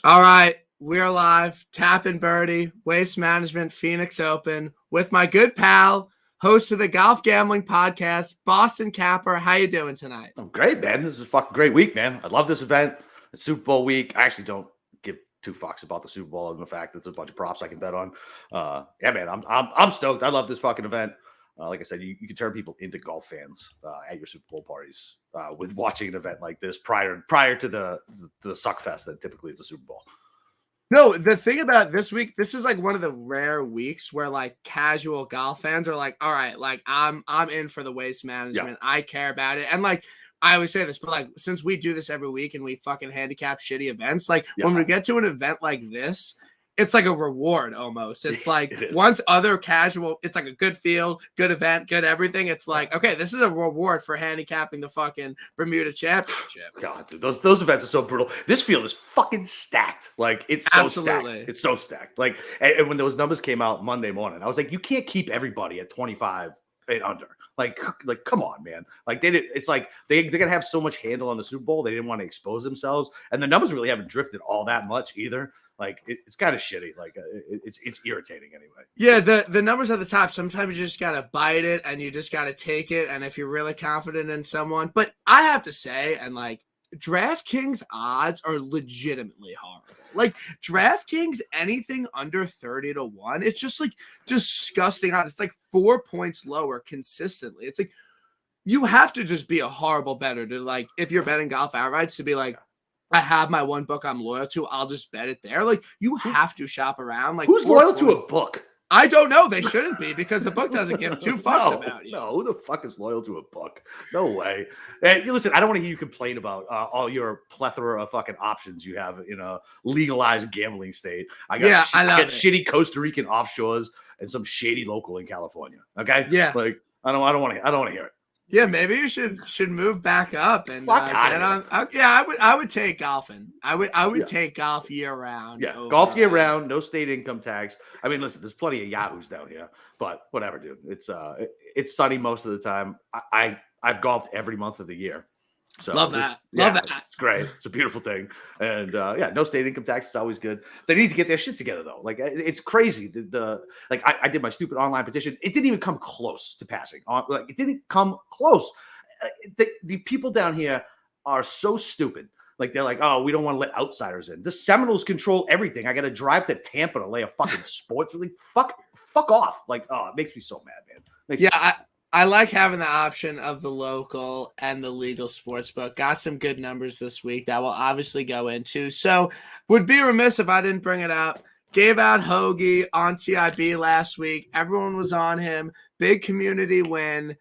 All right, we're live. Tap In Birdie, Waste Management, Phoenix Open, with my good pal, host of the Golf Gambling Podcast, Boston Capper. How you doing tonight? I'm great, man. This is a fucking great week, man. I love this event. It's Super Bowl week. I actually don't give two fucks about the Super Bowl and the fact that it's a bunch of props I can bet on. Yeah, man, I'm stoked. I love this fucking event. Like I said, you can turn people into golf fans at your Super Bowl parties with watching an event like this prior to the suck fest that typically is the Super Bowl. No, the thing about this week, this is like one of the rare weeks where like casual golf fans are like, all right, like I'm in for the waste management. Yeah. I care about it. And like I always say this, but like since we do this every week and we fucking handicap shitty events, like when we get to an event like this, it's like a reward almost. It's like once other casual, it's like a good field, good event, good everything. It's like, okay, this is a reward for handicapping the fucking Bermuda Championship. God, dude, those events are so brutal. This field is fucking stacked. Like it's so stacked. It's so stacked. Like and when those numbers came out Monday morning, I was like, you can't keep everybody at 25 and under. Like come on, man. Like they did. It's like they're gonna have so much handle on the Super Bowl. They didn't want to expose themselves, and the numbers really haven't drifted all that much either. Like it's kind of shitty. Like it's irritating anyway. Yeah, the numbers at the top. Sometimes you just gotta bite it and you just gotta take it. And if you're really confident in someone, but I have to say, and like DraftKings odds are legitimately horrible. Like DraftKings, anything under 30-1, it's just like disgusting odds. It's like 4 points lower consistently. It's like you have to just be a horrible bettor to like if you're betting golf outrights to be like, I have my one book I'm loyal to. I'll just bet it there. Like you have to shop around. Like who's loyal to a book? I don't know. They shouldn't be because the book doesn't give two fucks about you. No, who the fuck is loyal to a book? No way. Hey, listen, I don't want to hear you complain about all your plethora of fucking options you have in a legalized gambling state. I got shitty Costa Rican offshores and some shady local in California. Okay, yeah. Like I don't want to hear it. Yeah, maybe you should move back up and get on. Yeah, I would take golfing. I would take golf year round. Yeah, golf year round, no state income tax. I mean, listen, there's plenty of yahoos down here, but whatever, dude. It's sunny most of the time. I've golfed every month of the year. So love that. Love that. It's great. It's a beautiful thing. And no state income tax. It's always good. They need to get their shit together though. Like it's crazy. I did my stupid online petition. It didn't even come close to passing. Like it didn't come close. The people down here are so stupid. Like they're like, oh, we don't want to let outsiders in. The Seminoles control everything. I got to drive to Tampa to lay a fucking sports. Like fuck off. Like it makes me so mad, man. I like having the option of the local and the legal sports book. Got some good numbers this week that we'll obviously go into. So would be remiss if I didn't bring it up. Gave out Hoagie on TIB last week. Everyone was on him. Big community win.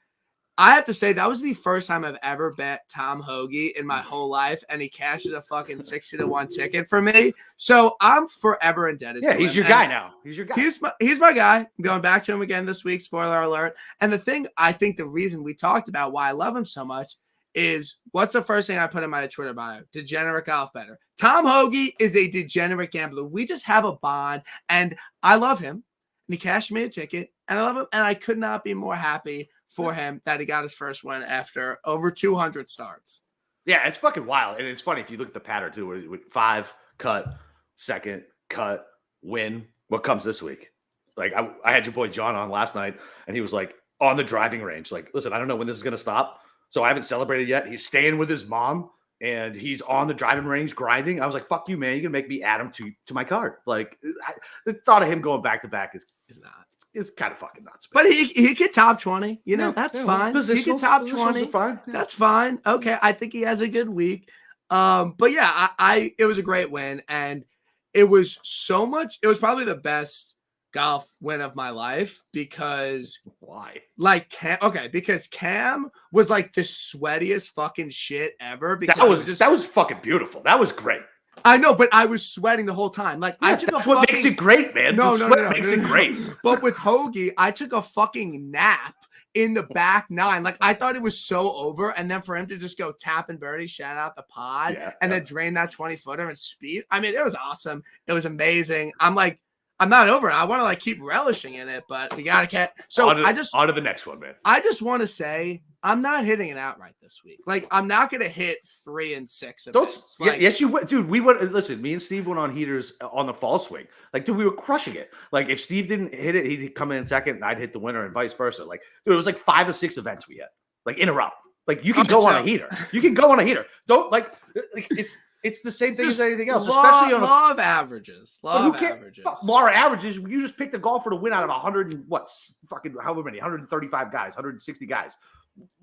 I have to say that was the first time I've ever bet Tom Hoagie in my whole life, and he cashed a fucking 60-1 ticket for me. So I'm forever indebted to him. Yeah, he's your guy now. He's your guy. He's my guy. I'm going back to him again this week. Spoiler alert. And the thing, I think the reason we talked about why I love him so much is what's the first thing I put in my Twitter bio? Degenerate golf bettor. Tom Hoagie is a degenerate gambler. We just have a bond, and I love him. And he cashed me a ticket, and I love him, and I could not be more happy for him that he got his first win after over 200 starts. Yeah, it's fucking wild. And it's funny if you look at the pattern too, with 5, cut, second, cut, win. What comes this week? Like I had your boy John on last night and he was like on the driving range. Like, listen, I don't know when this is going to stop. So I haven't celebrated yet. He's staying with his mom and he's on the driving range grinding. I was like, fuck you, man. You're going to make me add him to my card. Like the thought of him going back to back is not. It's kind of fucking nuts. But he could top 20. You know, that's fine. He could top 20. Fine. Yeah. That's fine. Okay. I think he has a good week. But yeah, it was a great win. And it was so much. It was probably the best golf win of my life because why? Like because Cam was like the sweatiest fucking shit ever. Because that was fucking beautiful. That was great. I know, but I was sweating the whole time. Like I took that's what makes it great, man. No, makes it great. But with Hoagie, I took a fucking nap in the back 9. Like I thought it was so over, and then for him to just go tap and birdie, shout out the pod, then drain that 20-footer and speed. I mean, it was awesome. It was amazing. I'm like, I'm not over it. I want to like keep relishing in it, but we gotta get. So on to the next one, man. I just want to say I'm not hitting it outright this week. Like I'm not gonna hit 3 and 6 events. Like, yes, you would, dude. We would listen. Me and Steve went on heaters on the fall swing. Like, dude, we were crushing it. Like, if Steve didn't hit it, he'd come in second, and I'd hit the winner, and vice versa. Like, dude, it was like 5 or 6 events we had, like in a row. Like, you can go on a heater. You can go on a heater. Don't like it's the same thing as anything else. Especially on law of averages. Law of averages. Law of averages. You just picked a golfer to win out of 100 and however many, 135 guys, 160 guys.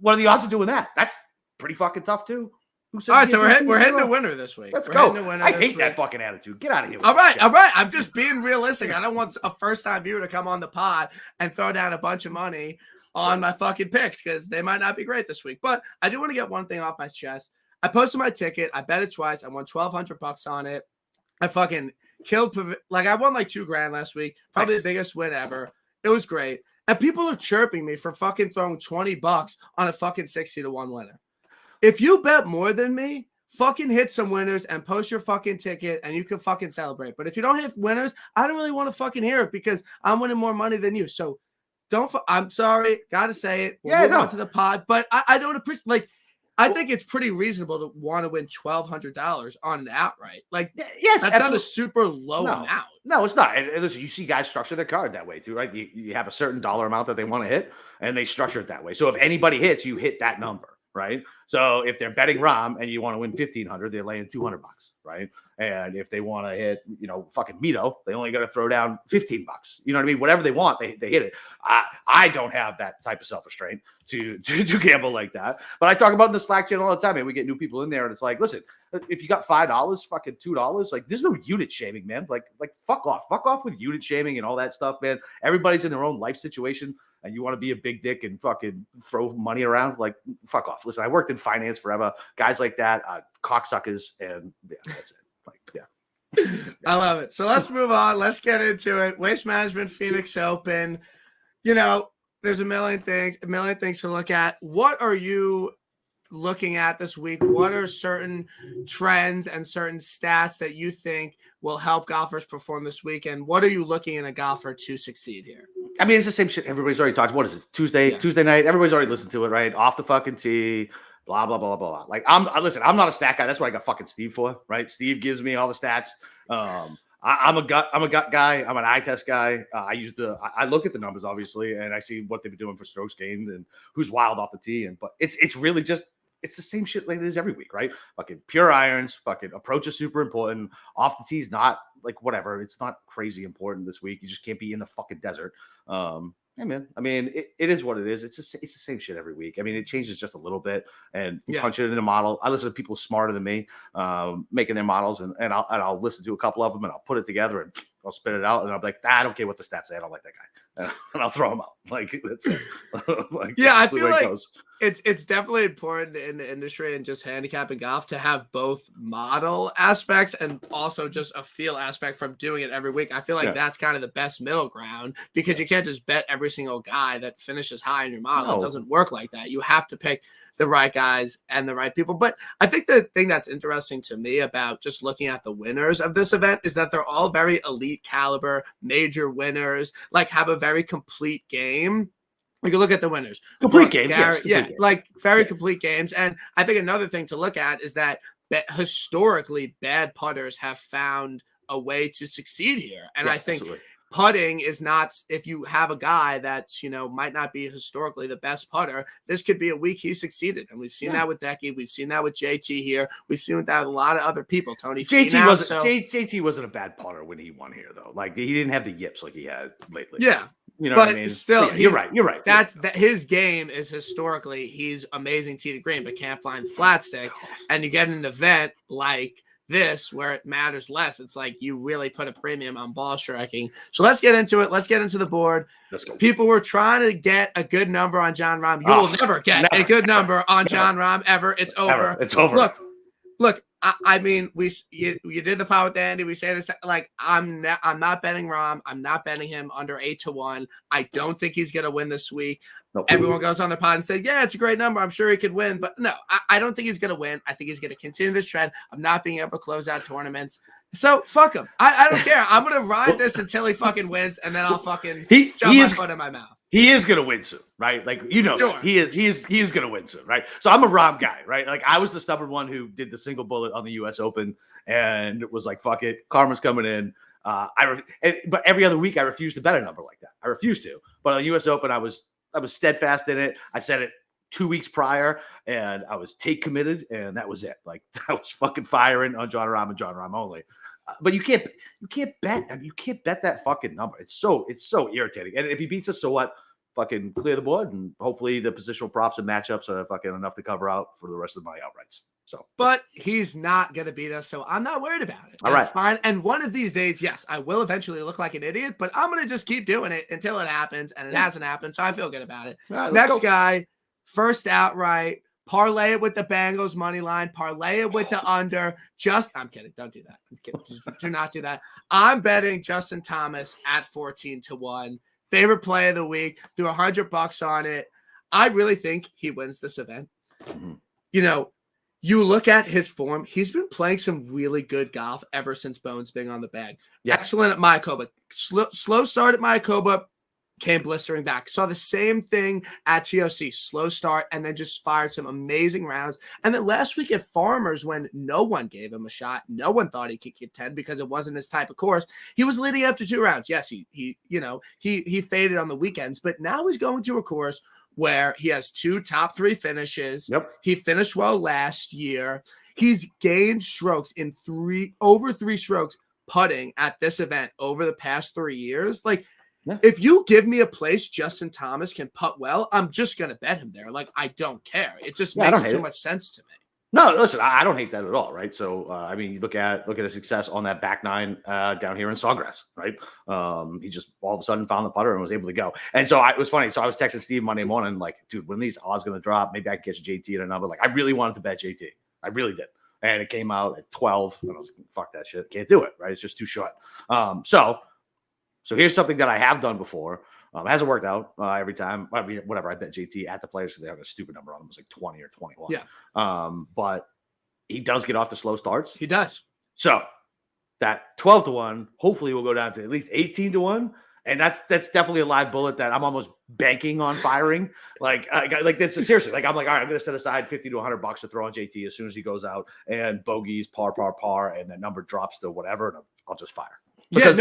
What are the odds of doing that? That's pretty fucking tough too. All right, so we're heading to winner this week. Let's go. I hate that fucking attitude. Get out of here. All right. I'm just being realistic. I don't want a first-time viewer to come on the pod and throw down a bunch of money on my fucking picks because they might not be great this week. But I do want to get one thing off my chest. I posted my ticket. I bet it twice. I won $1,200 on it. I fucking killed. Like I won like $2,000 last week. Probably the biggest win ever. It was great. And people are chirping me for fucking throwing $20 on a fucking 60-1 winner. If you bet more than me, fucking hit some winners and post your fucking ticket and you can fucking celebrate. But if you don't hit winners, I don't really want to fucking hear it because I'm winning more money than you. So I'm sorry. Got to say it. We'll move on to the pod. But I don't appreciate, like, I think it's pretty reasonable to want to win $1,200 on an outright. Like, yes, that's not a super low amount. No, it's not. And listen, you see guys structure their card that way too, right? You have a certain dollar amount that they want to hit, and they structure it that way. So if anybody hits, you hit that number, right? So if they're betting Rom and you want to win $1,500, they're laying $200, right? And if they want to hit, fucking Mito, they only got to throw down $15. You know what I mean? Whatever they want, they hit it. I don't have that type of self-restraint to gamble like that. But I talk about in the Slack channel all the time, and we get new people in there, and it's like, listen, if you got $5, fucking $2, like there's no unit shaming, man. Like fuck off with unit shaming and all that stuff, man. Everybody's in their own life situation, and you want to be a big dick and fucking throw money around, like fuck off. Listen, I worked in finance forever. Guys like that, cocksuckers, and yeah, that's it. Like, yeah. I love it. So let's move on. Let's get into it. Waste Management Phoenix Open. There's a million things to look at. What are you looking at this week? What are certain trends and certain stats that you think will help golfers perform this week? And what are you looking in a golfer to succeed here? I mean, it's the same shit everybody's already talked. What is it? Tuesday night. Everybody's already listened to it, right? Off the fucking tee. Blah, blah, blah, blah, blah. Like, I'm not a stat guy. That's what I got fucking Steve for, right? Steve gives me all the stats. I'm a gut guy. I'm an eye test guy. I look at the numbers, obviously, and I see what they've been doing for strokes gained and who's wild off the tee. But it's really just, it's the same shit like it is every week, right? Fucking pure irons, fucking approach is super important. Off the tee is not like whatever. It's not crazy important this week. You just can't be in the fucking desert. Hey man, I mean, it is what it is. It's the same shit every week. I mean, it changes just a little bit, and you punch it in a model. I listen to people smarter than me, making their models, and I'll listen to a couple of them, and I'll put it together, and I'll spit it out, and I'll be like, I don't care what the stats say. I don't like that guy, and I'll throw him out. Like that's it. Like, yeah, I feel like it's definitely important in the industry and just handicapping golf to have both model aspects and also just a feel aspect from doing it every week. I feel like that's kind of the best middle ground because you can't just bet every single guy that finishes high in your model. No. It doesn't work like that. You have to pick the right guys and the right people. But I think the thing that's interesting to me about just looking at the winners of this event is that they're all very elite caliber, major winners, like have a very complete game. We can look at the winners. Complete games. Complete games. And I think another thing to look at is that historically bad putters have found a way to succeed here. And I think putting is not, if you have a guy that's, might not be historically the best putter, this could be a week he succeeded. And we've seen that with Decky. We've seen that with JT here. We've seen that with a lot of other people. Tony JT wasn't a bad putter when he won here, though. Like, he didn't have the yips like he had lately. Yeah. You know what I mean? Still, you're right. That his game is historically, he's amazing tee to green, but can't find the flat stick. And you get an event like this where it matters less. It's like you really put a premium on ball striking. So let's get into it. Let's get into the board. Let's go. People were trying to get a good number on Jon Rahm. You will never get a good number on Jon Rahm ever. It's over. It's over. Look, I mean, you did the pod with Andy. We say this like I'm not betting Rom. I'm not betting him under 8-1. I don't think he's gonna win this week. Nope. Everyone goes on their pod and said, "Yeah, it's a great number. I'm sure he could win." But no, I don't think he's gonna win. I think he's gonna continue this trend of not being able to close out tournaments. So fuck him. I don't care. I'm gonna ride this until he fucking wins, and then I'll fucking shove my foot in my mouth. He is gonna win soon, right? Like Sure. he is gonna win soon, right? So I'm a Rom guy, right? Like I was the stubborn one who did the single bullet on the U.S. Open and was like, "Fuck it, karma's coming in." But every other week I refused to bet a number like that. I refused to. But on the U.S. Open, I was steadfast in it. I said it 2 weeks prior, and I was take committed, and that was it. Like I was fucking firing on John Rahm and John Rahm only. But you can't bet. I mean, you can't bet that fucking number. It's so irritating. And if he beats us, so what? Fucking clear the board, and hopefully the positional props and matchups are fucking enough to cover out for the rest of my outrights. So, but he's not gonna beat us, so I'm not worried about it. All right, it's fine. And one of these days, yes, I will eventually look like an idiot, but I'm gonna just keep doing it until it happens, and it hasn't happened, so I feel good about it. Right, Next guy, first outright. Parlay it with the Bengals money line. Parlay it with the under. I'm kidding. Don't do that. I'm kidding. Do not do that. I'm betting Justin Thomas at 14-1. Favorite play of the week. Threw $100 on it. I really think he wins this event. Mm-hmm. You know, you look at his form. He's been playing some really good golf ever since Bones being on the bag. Yeah. Excellent at Mayakoba. Slow start at Mayakoba. Came blistering back. Saw the same thing at TOC. Slow start and then just fired some amazing rounds. And then last week at Farmers, when no one gave him a shot, no one thought he could get 10 because it wasn't his type of course. He was leading after 2 rounds. Yes, he faded on the weekends, but now he's going to a course where he has 2 top 3 finishes. Yep. He finished well last year. He's gained strokes in over 3 strokes putting at this event over the past 3 years. Like, yeah. If you give me a place Justin Thomas can putt well, I'm just going to bet him there. Like, I don't care. It just makes too much sense to me. No, listen, I don't hate that at all, right? So, I mean, you look at his success on that back 9 down here in Sawgrass, right? He just all of a sudden found the putter and was able to go. And so it was funny. So I was texting Steve Monday morning, like, dude, when these odds going to drop, maybe I can catch JT at a number. Like, I really wanted to bet JT. I really did. And it came out at 12. And I was like, fuck that shit. Can't do it, right? It's just too short. So here's something that I have done before. It hasn't worked out every time. I mean, whatever. I bet JT at the Players because they have a stupid number on them. It was like 20 or 21. Yeah. But he does get off the slow starts. He does. So that 12-1, hopefully will go down to at least 18-1. And that's definitely a live bullet that I'm almost banking on firing. Like that's seriously. Like I'm like, all right, I'm going to set aside $50 to $100 to throw on JT as soon as he goes out and bogeys par, and that number drops to whatever, and I'll just fire. Because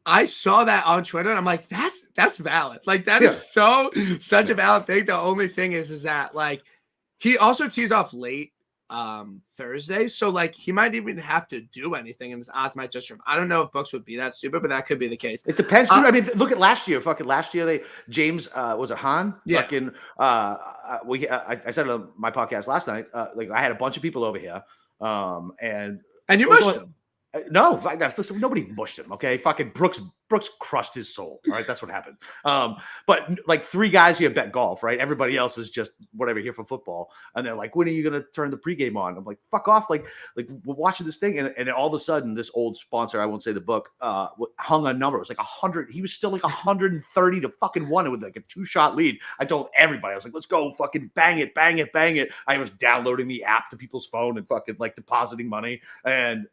I saw that on Twitter and I'm like, that's valid. Like that is such a valid thing. The only thing is that like he also tees off late Thursday. So like he might even have to do anything and his odds might just I don't know if books would be that stupid, but that could be the case. It depends. I mean, look at last year. Last year James was it Han? Yeah. Fucking I said it on my podcast last night. Like I had a bunch of people over here. And you mushed them. No, listen, nobody mushed him. Okay, fucking Brooks crushed his soul. All right, that's what happened. But like 3 guys here bet golf, right? Everybody else is just whatever here for football, and they're like, "When are you gonna turn the pregame on?" I'm like, "Fuck off!" Like we're watching this thing, and then all of a sudden, this old sponsor, I won't say the book, hung a number. It was like 100. He was still like 130 to fucking 1 with like a 2-shot lead. I told everybody, I was like, "Let's go, fucking bang it, bang it, bang it." I was downloading the app to people's phone and fucking like depositing money and.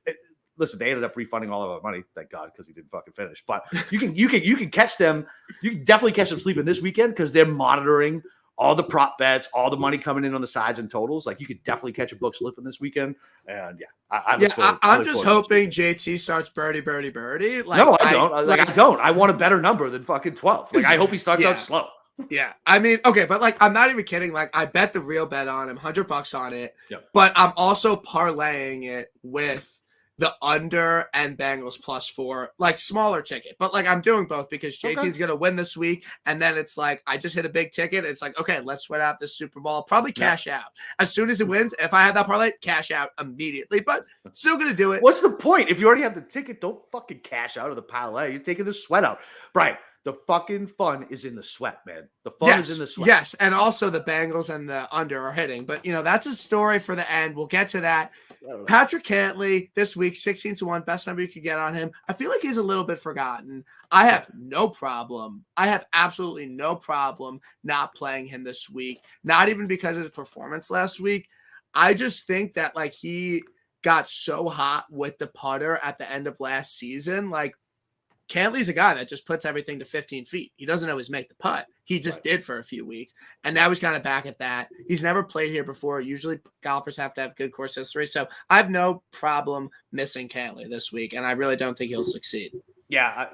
Listen, they ended up refunding all of our money, thank God, because he didn't fucking finish. But you can catch them. You can definitely catch them sleeping this weekend because they're monitoring all the prop bets, all the money coming in on the sides and totals. Like you could definitely catch a book slipping this weekend. And I'm just hoping JT starts birdie. Like, no, I don't. I don't. I want a better number than fucking 12. Like I hope he starts out slow. Yeah, I mean, okay, but like, I'm not even kidding. Like, I bet the real bet on him, $100 on it. Yep. But I'm also parlaying it with the under and Bengals +4, like smaller ticket. But like I'm doing both because JT's going to win this week. And then it's like, I just hit a big ticket. It's like, okay, let's sweat out this Super Bowl. Probably cash out. As soon as it wins, if I have that parlay, cash out immediately. But still going to do it. What's the point? If you already have the ticket, don't fucking cash out of the parlay. You're taking the sweat out. Right. The fucking fun is in the sweat, man. The fun is in the sweat. Yes, and also the Bengals and the under are hitting. But, that's a story for the end. We'll get to that. Patrick Cantley this week, 16-1, best number you could get on him. I feel like he's a little bit forgotten. I have no problem. I have absolutely no problem not playing him this week. Not even because of his performance last week. I just think that, he got so hot with the putter at the end of last season. Cantley's a guy that just puts everything to 15 feet. He doesn't always make the putt. He just did for a few weeks. And now he's kind of back at that. He's never played here before. Usually golfers have to have good course history. So I have no problem missing Cantley this week. And I really don't think he'll succeed. Yeah,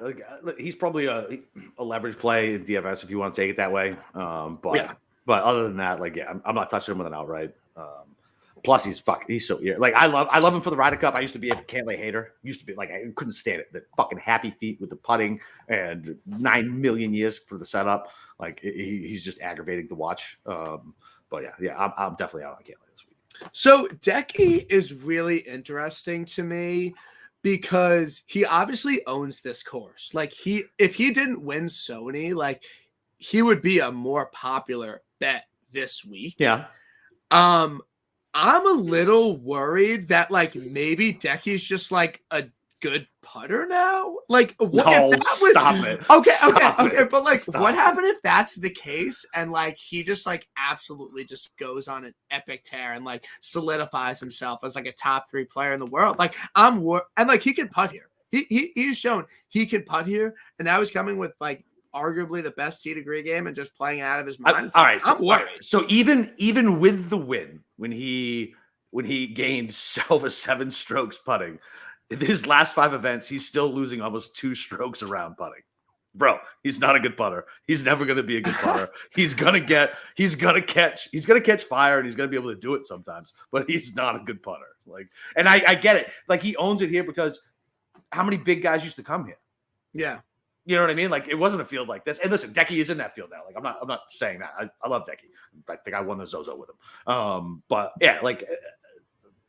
he's probably a leverage play in DFS if you want to take it that way. But other than that, I'm not touching him with an outright. Plus, he's so weird. I love him for the Ryder Cup. I used to be a Cantley hater. Used to be I couldn't stand it. The fucking happy feet with the putting and 9 million years for the setup. He's just aggravating to watch. But I'm definitely out on Cantley this week. So Decky is really interesting to me because he obviously owns this course. If he didn't win Sony, he would be a more popular bet this week. Yeah. I'm a little worried that maybe Decky's just a good putter now. Stop it. Okay. But what happened if that's the case and he just absolutely just goes on an epic tear and solidifies himself as a top 3 player in the world? And he can putt here. He's shown he can putt here, and now he's coming with arguably the best tee degree game and just playing out of his mind. I'm worried. So even with the win, when he gained over 7 strokes putting, in his last 5 events, he's still losing almost 2 strokes around putting. Bro, he's not a good putter. He's never going to be a good putter. He's gonna catch fire, and he's gonna be able to do it sometimes. But he's not a good putter. And I get it. He owns it here because how many big guys used to come here? Yeah. You know what I mean? It wasn't a field like this. And listen, Decky is in that field now. I'm not saying that. I love Decky. I think I won the Zozo with him. But yeah,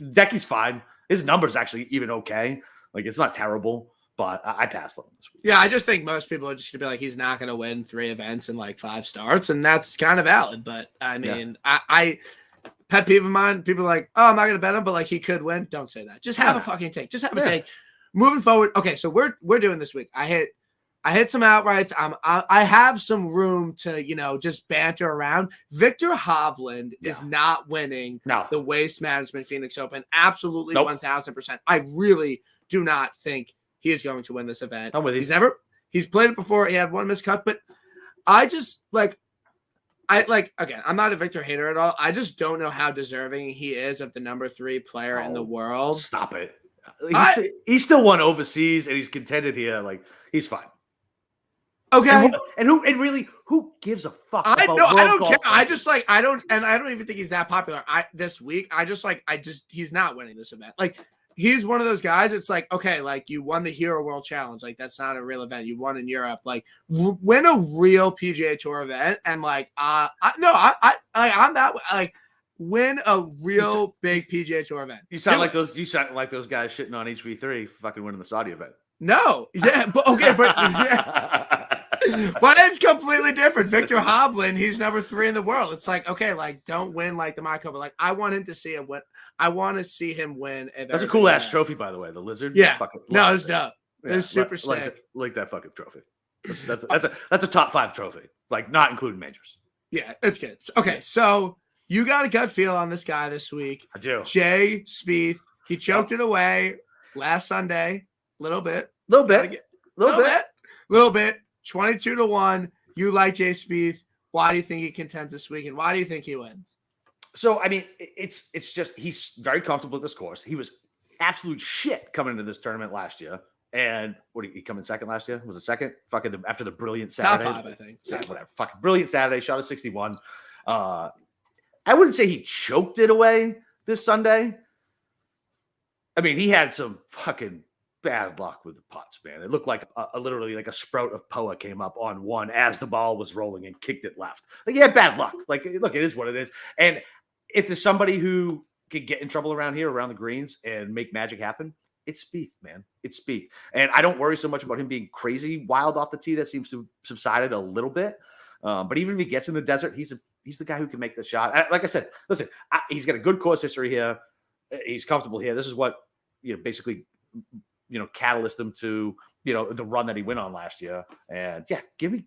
Decky's fine. His number's actually even okay. It's not terrible, but I passed on him this week. Yeah, I just think most people are just gonna be he's not gonna win 3 events in 5 starts, and that's kind of valid. But I mean, I pet peeve of mine. People are oh, I'm not gonna bet him, but he could win. Don't say that. Just have a fucking take. Just have a take. Moving forward. Okay, so we're doing this week. I hit some outrights. I have some room to, just banter around. Victor Hovland is not winning the Waste Management Phoenix Open. Absolutely, 1,000%. I really do not think he is going to win this event. I'm with you. He's played it before. He had one miscut, but I just again, I'm not a Victor hater at all. I just don't know how deserving he is of the number 3 player in the world. Stop it. He's still won overseas, and he's contended here. He's fine. Okay. Who gives a fuck? I don't care. I just I don't even think he's that popular. This week, he's not winning this event. He's one of those guys. It's okay, you won the Hero World Challenge. That's not a real event. You won in Europe. Win a real PGA Tour event, and I'm that win a real big PGA Tour event. You sound like those. You sound like those guys shitting on HV3 fucking winning the Saudi event. No, yeah, but okay, but yeah. But it's completely different. Victor Hovland, he's number 3 in the world. It's okay, don't win the Micro, but I want him to see him win. I want to see him win. That's a cool ass trophy, by the way. The lizard. Yeah. No, it's dope. It's super sick. Like that fucking trophy. That's a top 5 trophy. Not including majors. Yeah, it's good. Okay, so you got a gut feel on this guy this week. I do. Jay Spieth. He choked it away last Sunday. Little bit. 22-1. You like Jay Spieth. Why do you think he contends this week, and why do you think he wins? So, I mean, it's just he's very comfortable with this course. He was absolute shit coming into this tournament last year. And what did he come in second last year? Was it second? Fucking after the brilliant Saturday. Top 5, I think. Yeah, whatever. Fucking brilliant Saturday. Shot a 61. I wouldn't say he choked it away this Sunday. I mean, he had some fucking bad luck with the putts, man. It looked like literally a sprout of Poa came up on one as the ball was rolling and kicked it left. He had bad luck. Look, it is what it is. And if there's somebody who could get in trouble around here, around the greens, and make magic happen, It's Spieth, man. It's Spieth. And I don't worry so much about him being crazy wild off the tee. That seems to have subsided a little bit. But even if he gets in the desert, he's the guy who can make the shot. Like I said, listen, he's got a good course history here. He's comfortable here. This is what, basically, catalyst him to, the run that he went on last year. And yeah, give me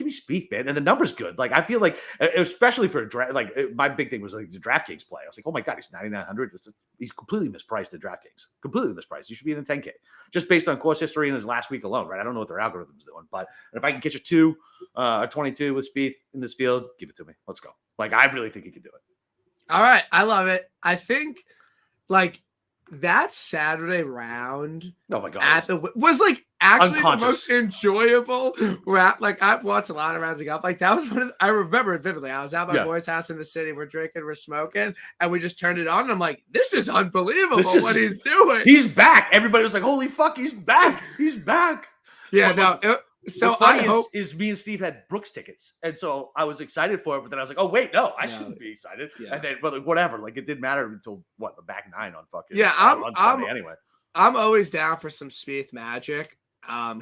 Spieth, man. And the number's good. Like, I feel like, especially for a draft, like my big thing was like the DraftKings play. I was like, oh my God, he's 9,900. He's completely mispriced at DraftKings. Completely mispriced. He should be in the 10K just based on course history in his last week alone, right? I don't know what their algorithm's doing, but if I can get you a 22 with Spieth in this field, give it to me. Let's go. Like, I really think he can do it. All right. I love it. I think like that Saturday round oh my God, was like actually the most enjoyable round. Like, I've watched a lot of rounds of golf. Like, that was I remember it vividly. I was at my boy's house in the city. We're drinking, we're smoking, and we just turned it on. And I'm like, this is unbelievable what he's doing. He's back. Everybody was like, holy fuck, he's back. He's back. Yeah, so I hope is me and Steve had Brooks tickets, and so I was excited for it. But then I was like, "Oh wait, no, I shouldn't be excited." Yeah. And then, whatever, like it didn't matter until the back nine on fucking on Sunday anyway. I'm always down for some Spieth magic.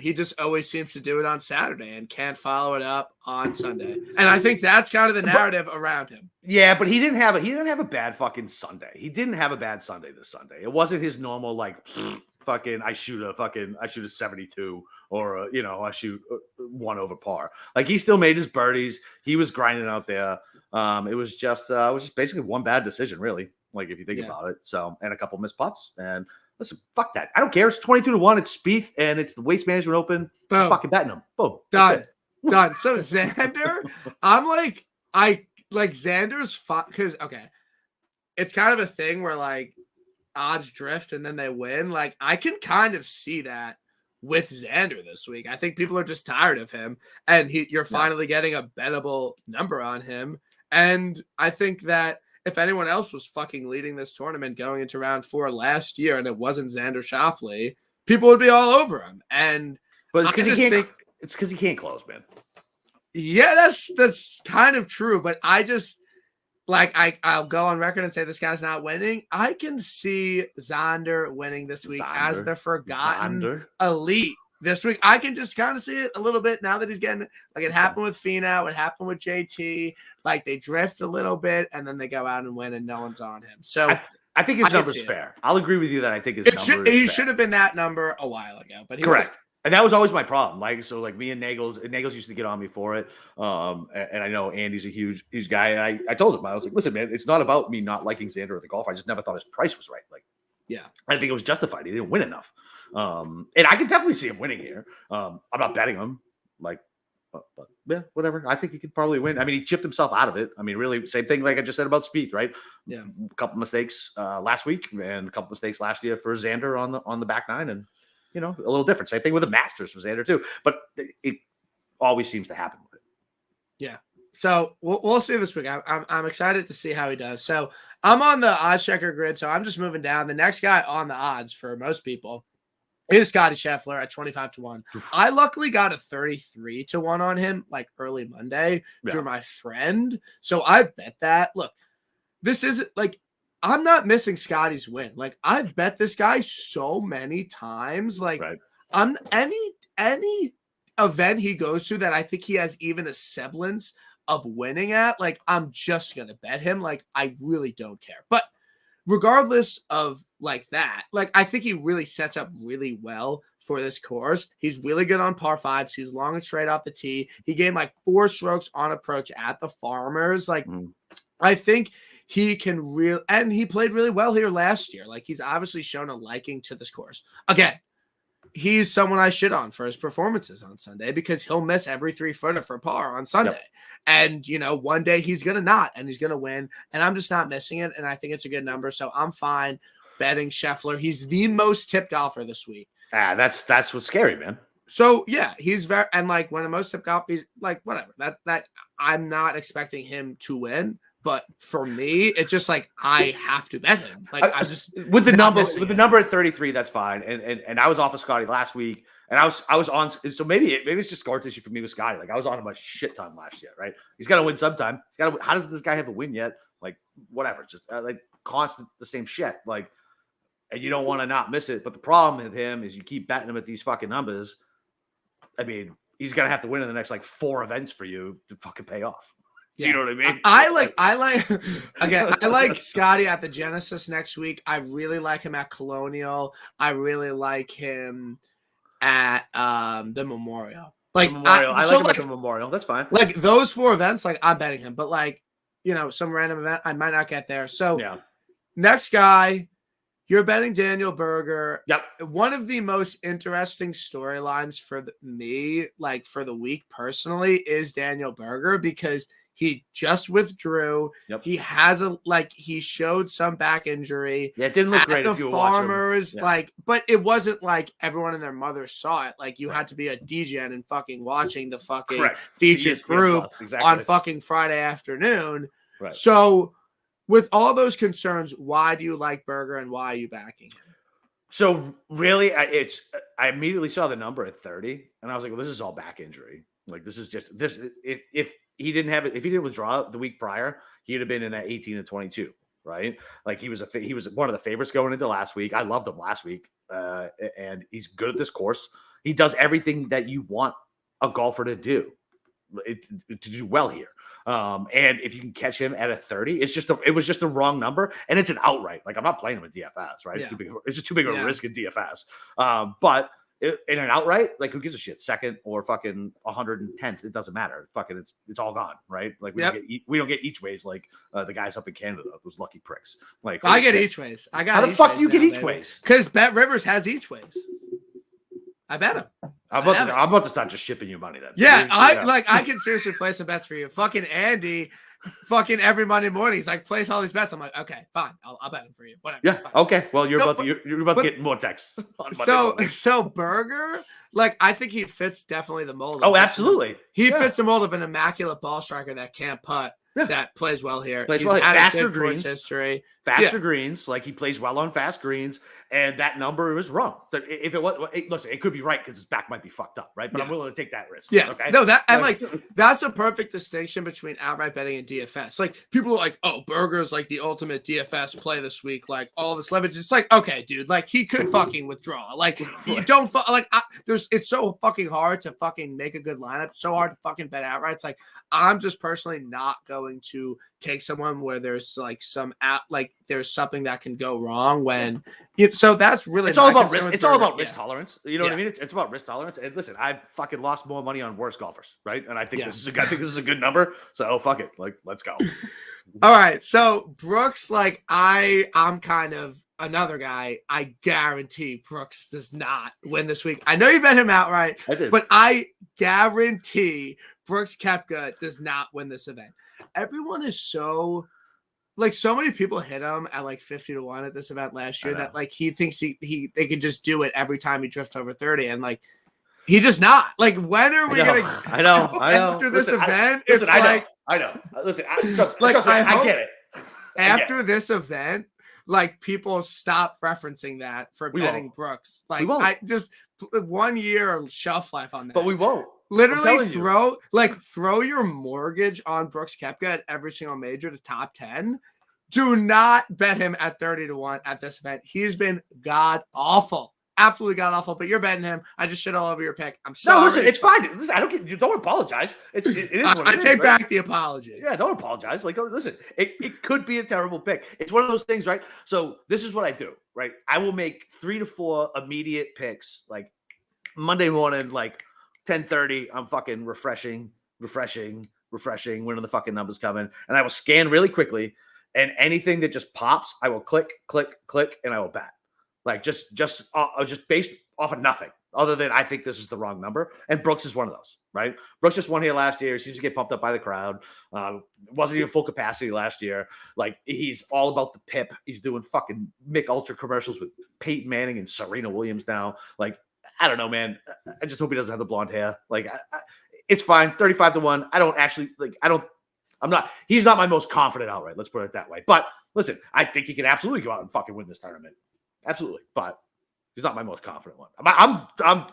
He just always seems to do it on Saturday and can't follow it up on Sunday, and I think that's kind of the narrative around him. Yeah, but he didn't have a bad fucking Sunday. He didn't have a bad Sunday this Sunday. It wasn't his normal like. Fucking I shoot a 72 or I shoot one over par. Like, he still made his birdies. He was grinding out there. It was just basically one bad decision, really. Like, if you think about it. So, and a couple missed putts. And listen, fuck that. I don't care. It's 22-1. It's Spieth, and it's the Waste Management Open. Boom. I'm fucking betting him. Boom. Done. So Xander, Xander's fun because it's kind of a thing where like odds drift and then they win. Like, I can kind of see that with Xander this week. I think people are just tired of him, and you're finally getting a bettable number on him. And I think that if anyone else was fucking leading this tournament going into round 4 last year and it wasn't Xander Schauffele, people would be all over him. But it's because he can't close, man. Yeah, that's kind of true. But I just I'll go on record and say this guy's not winning. I can see Xander winning this week as the forgotten elite this week. I can just kind of see it a little bit now that he's getting like it happened with Finau, it happened with JT. Like, they drift a little bit and then they go out and win and no one's on him. So I think his number's fair. I'll agree with you that I think his number he should have been that number a while ago, but he correct. Wasn't. And that was always my problem. Like, so like me and Nagels used to get on me for it. And I know Andy's a huge guy. And I told him, I was like, listen, man, it's not about me not liking Xander at the golf. I just never thought his price was right. Like, yeah, I think it was justified. He didn't win enough. And I can definitely see him winning here. I'm not betting him, like, but yeah, whatever. I think he could probably win. I mean, he chipped himself out of it. I mean, really, same thing like I just said about Spieth, right? Yeah, a couple mistakes last week and a couple mistakes last year for Xander on the back nine, and a little different. Same thing with the Masters for Xander too. But it always seems to happen with it. Yeah. So we'll see this week. I'm excited to see how he does. So I'm on the odds checker grid, so I'm just moving down. The next guy on the odds for most people is Scotty Scheffler at 25-1. I luckily got a 33-1 on him like early Monday through my friend. So I bet that. Look, this isn't like I'm not missing Scotty's win. Like, I've bet this guy so many times. Like, on any event he goes to that I think he has even a semblance of winning at, like, I'm just gonna bet him. Like, I really don't care. But regardless of like that, like, I think he really sets up really well for this course. He's really good on par 5s. He's long and straight off the tee. He gained like 4 strokes on approach at the Farmers. Like, I think he can and he played really well here last year. Like, he's obviously shown a liking to this course. Again, he's someone I shit on for his performances on Sunday because he'll miss every 3-footer for par on Sunday. Yep. And, one day he's going to not, and he's going to win. And I'm just not missing it. And I think it's a good number. So I'm fine betting Scheffler. He's the most tipped golfer this week. That's what's scary, man. So yeah, he's very, and like when the most tipped golfer, he's like, whatever that I'm not expecting him to win. But for me, it's just like I have to bet him. Like, I just with the number at 33, that's fine. And I was off of Scotty last week, and I was on. So maybe it's just scar tissue for me with Scotty. Like, I was on him a shit ton last year, right? He's got to win sometime. How does this guy have a win yet? Like, whatever, just like constant the same shit. Like, and you don't want to not miss it. But the problem with him is you keep betting him at these fucking numbers. I mean, he's gonna have to win in the next like 4 events for you to fucking pay off. Do you know what I mean? I like Scotty at the Genesis next week. I really like him at Colonial. I really like him at the Memorial. Like Memorial. I like him at the Memorial. That's fine. Like those 4 events, like I'm betting him, but like, you know, some random event, I might not get there. So next guy, you're betting Daniel Berger. Yep. One of the most interesting storylines for me, like for the week personally, is Daniel Berger because he just withdrew. Yep. He has he showed some back injury. Yeah, it didn't look great if you were Farmers, but it wasn't like everyone and their mother saw it. Like you had to be a DJ and fucking watching the fucking featured group on fucking Friday afternoon. Right. So with all those concerns, why do you like Berger and why are you backing him? So really, I immediately saw the number at 30, and I was like, "Well, this is all back injury. Like this is just this. If he didn't have it, if he didn't withdraw the week prior, he'd have been in that 18 and 22, right? Like he was one of the favorites going into last week. I loved him last week, and he's good at this course. He does everything that you want a golfer to do, to do well here. And if you can catch him at a 30, it was just a wrong number, and it's an outright. Like I'm not playing him in DFS, right? It's just too big of a risk in DFS. But in an outright, like who gives a shit? Second or fucking 110th, it doesn't matter. Fucking, it's all gone, right? Like we don't get each ways like the guys up in Canada, those lucky pricks. Like I get each ways. How the fuck do you get each ways? Because Bet Rivers has each ways. I bet him. I'm about to start just shipping you money then. Yeah, I can seriously play some bets for you. Fucking Andy, fucking every Monday morning, he's like, place all these bets. I'm like, okay, fine, I'll bet them for you. Whatever. Yeah. Okay. Well, you're about to get more texts. On Monday so Berger, like I think he fits definitely the mold. Oh, absolutely. He fits the mold of an immaculate ball striker that can't putt. Yeah. That plays well here. He's had faster greens history. Faster greens, like he plays well on fast greens, and that number was wrong. If it was, listen, it could be right because his back might be fucked up, right? But I'm willing to take that risk. Yeah, okay. No, that's a perfect distinction between outright betting and DFS. Like people are like, oh, Berger's like the ultimate DFS play this week, like all this leverage. It's like, okay, dude, like he could fucking withdraw. Like you don't it's so fucking hard to fucking make a good lineup. It's so hard to fucking bet outright. It's like I'm just personally not going to take someone where there's like there's something that can go wrong when so that's really it's all about risk. It's all about risk tolerance. You know what I mean? It's about risk tolerance. And listen, I've fucking lost more money on worse golfers, right? And I think this is a good number. So fuck it. Like, let's go. All right. So Brooks, like I'm kind of another guy. I guarantee Brooks does not win this week. I know you bet him outright, but I guarantee Brooks Koepka does not win this event. Everyone is so many people hit him at like 50-1 at this event last year that like he thinks they can just do it every time he drifts over 30, and like he's just not. Like when are we gonna? I know. After this event, I know. Listen, trust me, I get it. After this event, like people stop referencing that for betting Brooks. Like I just 1 year shelf life on that. But we won't. Literally throw your mortgage on Brooks Koepka at every single major to top 10. Do not bet him at 30-1 at this event. He's been god awful. Absolutely god awful, but you're betting him. I just shit all over your pick. I'm sorry. No, listen, it's fine. Listen, you don't apologize. It is what it is. I take back the apology. Yeah, don't apologize. Like, listen, it could be a terrible pick. It's one of those things, right? So this is what I do, right? I will make 3 to 4 immediate picks, like Monday morning, like 10:30. I'm fucking refreshing when the fucking numbers come in, and I will scan really quickly, and anything that just pops, I will click, and I will bet. Like just based off of nothing other than I think this is the wrong number. And Brooks is one of those, right? Brooks just won here last year. He seems to get pumped up by the crowd. Wasn't even full capacity last year. Like he's all about the pip. He's doing fucking Mick Ultra commercials with Peyton Manning and Serena Williams now. Like, I don't know, man. I just hope he doesn't have the blonde hair. Like it's fine. 35-1. He's not my most confident outright. Let's put it that way. But listen, I think he can absolutely go out and fucking win this tournament. Absolutely, but he's not my most confident one. I'm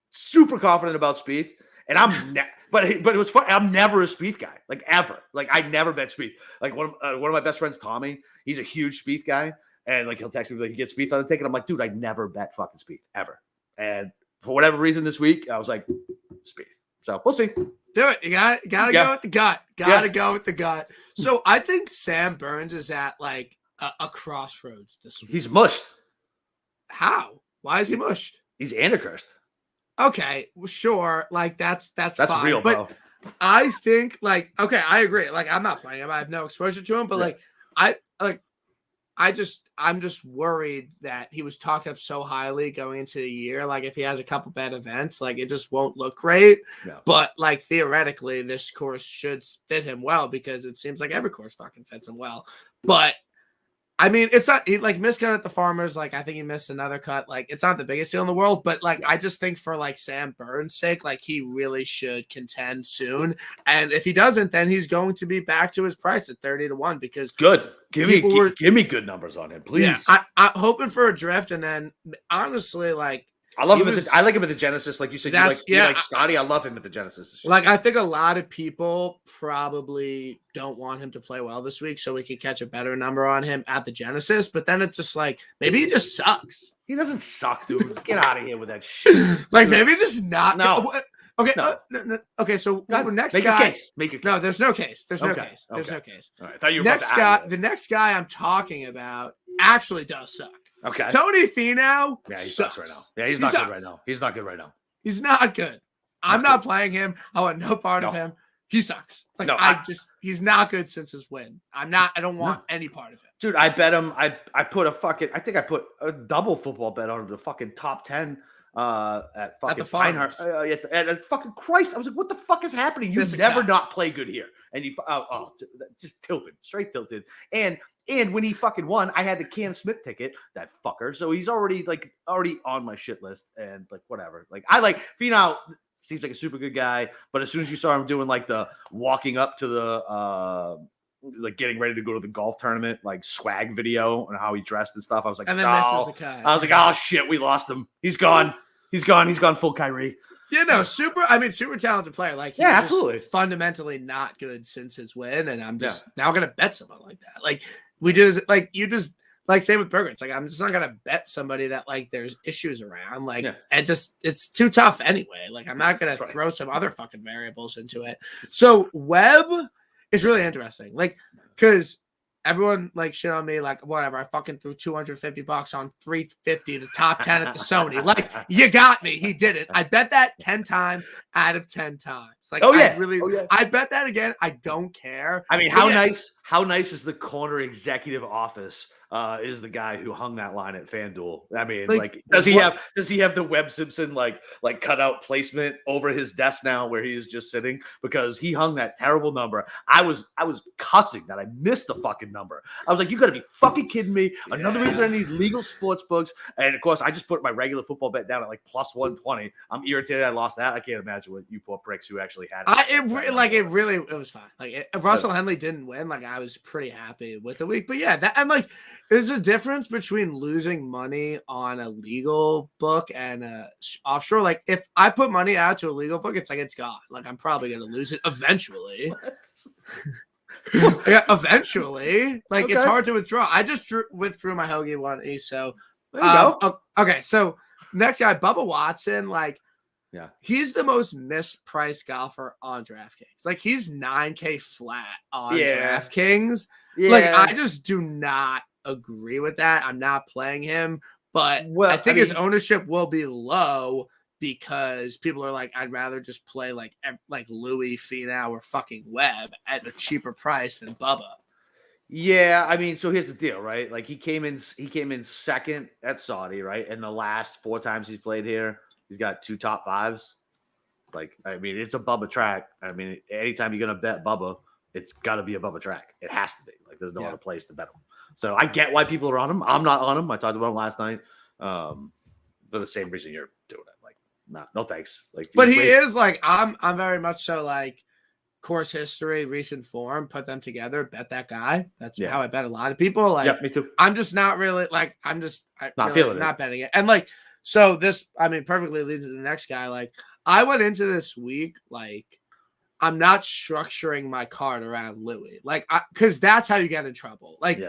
super confident about Spieth, and but it was fun. I'm never a Spieth guy, like ever. Like I never bet Spieth. Like one of my best friends, Tommy, he's a huge Spieth guy. And like he'll text me like he gets Spieth on the ticket. I'm like, dude, I never bet fucking Spieth ever. And for whatever reason this week, I was like, Spieth. So we'll see. Do it. You gotta go with the gut. Gotta go with the gut. So I think Sam Burns is at like a crossroads this week. He's mushed. How? Why is he mushed? He's Antichrist. Okay, well, sure. Like that's fine. Real, but bro. I think like okay, I agree. Like I'm not playing him. I have no exposure to him, but I'm just worried that he was talked up so highly going into the year. Like if he has a couple bad events, like it just won't look great. No. But like theoretically, this course should fit him well because it seems like every course fucking fits him well. But I mean, it's not he like missed cut at the Farmers. Like I think he missed another cut. Like it's not the biggest deal in the world, but like I just think for like Sam Burns' sake, like he really should contend soon. And if he doesn't, then he's going to be back to his price at 30-1 because good. Give me good numbers on him, please. Yeah, I'm hoping for a drift, and then honestly, like I love him. I like him at the Genesis, like you said. You like Scotty. I love him at the Genesis. Like I think a lot of people probably don't want him to play well this week, so we could catch a better number on him at the Genesis. But then it's just like maybe he just sucks. He doesn't suck, dude. Get out of here with that shit. Like maybe just not. No. Okay. No. No. Okay. So next make guy. Your case. Make your case. No, there's no case. There's no Okay. case. There's no case. All right. I thought you were next about to guy. The next guy I'm talking about actually does suck. Okay. Tony Finau. Yeah, he sucks sucks right now. Yeah, he's not good right now. He's not good right now. He's not good. I'm not playing him. I want no part of him. He sucks. Like he's not good since his win. I don't want any part of him. Dude, I bet him. I put a double football bet on the fucking top 10 at fucking Feinhardt. At fucking Christ. I was like, what the fuck is happening? You never not play good here. And you just tilted, straight tilted. And when he fucking won, I had the Cam Smith ticket, that fucker. So he's already on my shit list and like whatever. Like I like Finau seems like a super good guy, but as soon as you saw him doing like the walking up to the like getting ready to go to the golf tournament, like swag video and how he dressed and stuff, I was like, oh shit, we lost him. He's gone. He's gone full Kyrie. Yeah, no, super talented player. Like, he's absolutely fundamentally not good since his win, and I'm just now gonna bet someone like that. Like same with Berger. It's like I'm just not gonna bet somebody that like there's issues around. Like, and just it's too tough anyway. Like, I'm not gonna throw some other fucking variables into it. So Webb is really interesting. Like, because everyone like shit on me, like whatever. I fucking threw $250 on 350 to top 10 at the Sony. Like, you got me. He did it. I bet that 10 times out of 10 times. Like, I bet that again. I don't care. I mean, how nice is the corner executive office? Is the guy who hung that line at FanDuel. I mean, like does he have the Webb Simpson like cutout placement over his desk now where he is just sitting because he hung that terrible number. I was cussing that I missed the fucking number. I was like, you gotta be fucking kidding me. Another reason I need legal sports books. And of course I just put my regular football bet down at like plus 120. I'm irritated I lost that. I can't imagine what you poor pricks who actually had it. It was fine. Like if Russell Henley didn't win, like I was pretty happy with the week. But yeah, that and like there's a difference between losing money on a legal book and a offshore. Like if I put money out to a legal book, it's like it's gone. Like I'm probably going to lose it eventually. Eventually. Like it's hard to withdraw. I just withdrew my Hoagie 1E. So there you go. Okay. So next guy, Bubba Watson. Like he's the most mispriced golfer on DraftKings. Like he's $9K flat on DraftKings. Yeah. Like I just do not agree with that. I'm not playing him, but I think his ownership will be low because people are like, I'd rather just play like Louis, Finau, or fucking Webb at a cheaper price than Bubba. Yeah, I mean, so here's the deal, right? Like he came in second at Saudi, right? And the last 4 times he's played here, he's got 2 top 5s. Like, I mean, it's a Bubba track. I mean, anytime you're gonna bet Bubba, it's got to be a Bubba track. It has to be. Like, there's no other place to bet him. So I get why people are on him. I'm not on him. I talked about him last night for the same reason you're doing it. Like, no thanks. Like, but he is like I'm very much so like course history, recent form. Put them together. Bet that guy. That's how I bet a lot of people. Like, me too. I'm just not really like not betting it. And like so this, I mean, perfectly leads to the next guy. Like I went into this week like. I'm not structuring my card around Louis, like, because that's how you get in trouble. Like,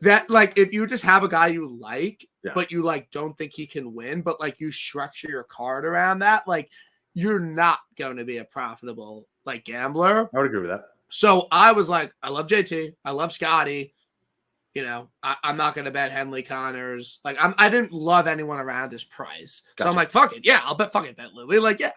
That like if you just have a guy you like, Yeah. but you like don't think he can win, but like you structure your card around that, like you're not going to be a profitable like gambler. I would agree with that. So I was like, I love JT, I love Scotty. You know, I'm not going to bet Henley Connors. Like, I didn't love anyone around his price. Gotcha. So I'm like, fuck it. Yeah, I'll bet Louis. Like, yeah,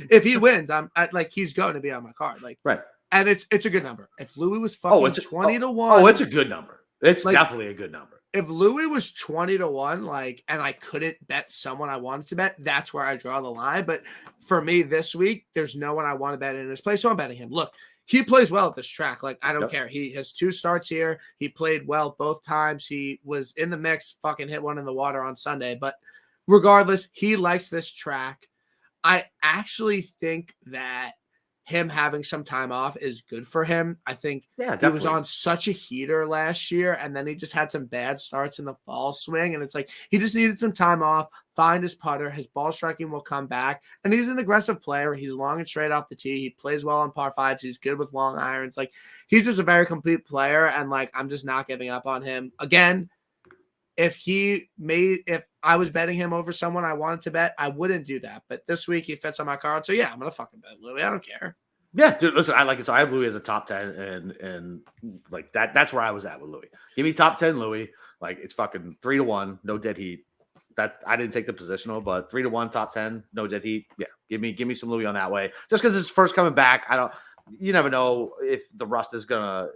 if he wins, like, he's going to be on my card. Like, right. And it's a good number. If Louis was fucking 20 to 1. Oh, it's a good number. It's like, definitely a good number. If Louis was 20 to 1, like, and I couldn't bet someone I wanted to bet, that's where I draw the line. But for me this week, there's no one I want to bet in his place. So I'm betting him. Look. He plays well at this track. Like, I don't care. He has 2 starts here. He played well both times. He was in the mix, fucking hit one in the water on Sunday. But regardless, he likes this track. I actually think that him having some time off is good for him. I think he was on such a heater last year, and then he just had some bad starts in the fall swing. And it's like he just needed some time off, find his putter. His ball striking will come back. And he's an aggressive player. He's long and straight off the tee. He plays well on par 5s. He's good with long irons. Like, he's just a very complete player. And, like, I'm just not giving up on him. Again, if I was betting him over someone I wanted to bet, I wouldn't do that. But this week he fits on my card. So, yeah, I'm going to fucking bet Louis. I don't care. Yeah, dude, listen, I like it. So I have Louis as a top 10, and like that's where I was at with Louis. Give me top 10 Louis. Like, it's fucking 3 to 1, no dead heat. That I didn't take the positional, but 3 to 1, top 10, no dead heat. Yeah, give me some Louis on that way. Just because it's first coming back, you never know if the rust is gonna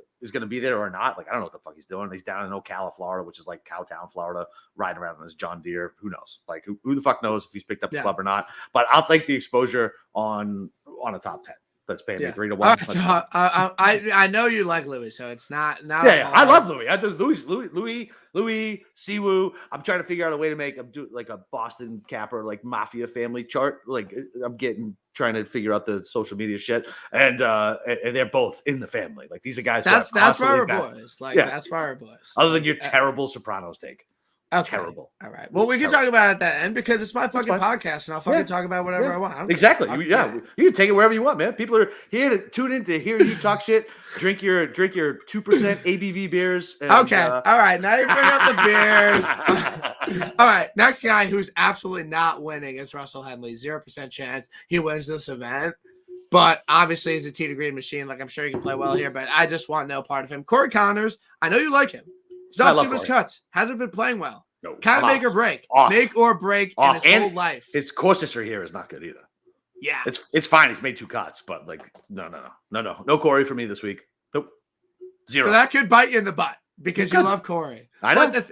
be there or not. Like, I don't know what the fuck he's doing. He's down in Ocala, Florida, which is like Cowtown, Florida, riding around on his John Deere. Who knows? Like, who the fuck knows if he's picked up the club or not? But I'll take the exposure on a top 10. That's paying me 3 to 1. Right, so I know you like Louis, so it's not. Yeah, I love Louis. I do Louis, Siwoo. I'm trying to figure out a way to make him do like a Boston Capper, like mafia family chart. Like, I'm trying to figure out the social media shit, and they're both in the family. Like, these are guys. That's Fire Boys. Like, that's Fire Boys. Other than your terrible Sopranos take. Okay. Terrible. All right. Well, we can talk about it at that end because it's my fucking podcast, and I'll fucking talk about whatever I want. Exactly. You can take it wherever you want, man. People are here to tune in to hear you talk shit. Drink your 2% ABV beers. And, okay. All right. Now you bring up the beers. All right. Next guy who's absolutely not winning is Russell Henley. 0% chance he wins this event. But obviously, he's a tee to green machine. Like, I'm sure he can play well here, but I just want no part of him. Corey Connors, I know you like him. He's off to his cuts. Hasn't been playing well. No, kind of make or break. Make or break in his whole life. His course history here is not good either. Yeah. It's fine. He's made 2 cuts, but like, no Corey for me this week. Nope. 0. So that could bite you in the butt because you love Corey. I know.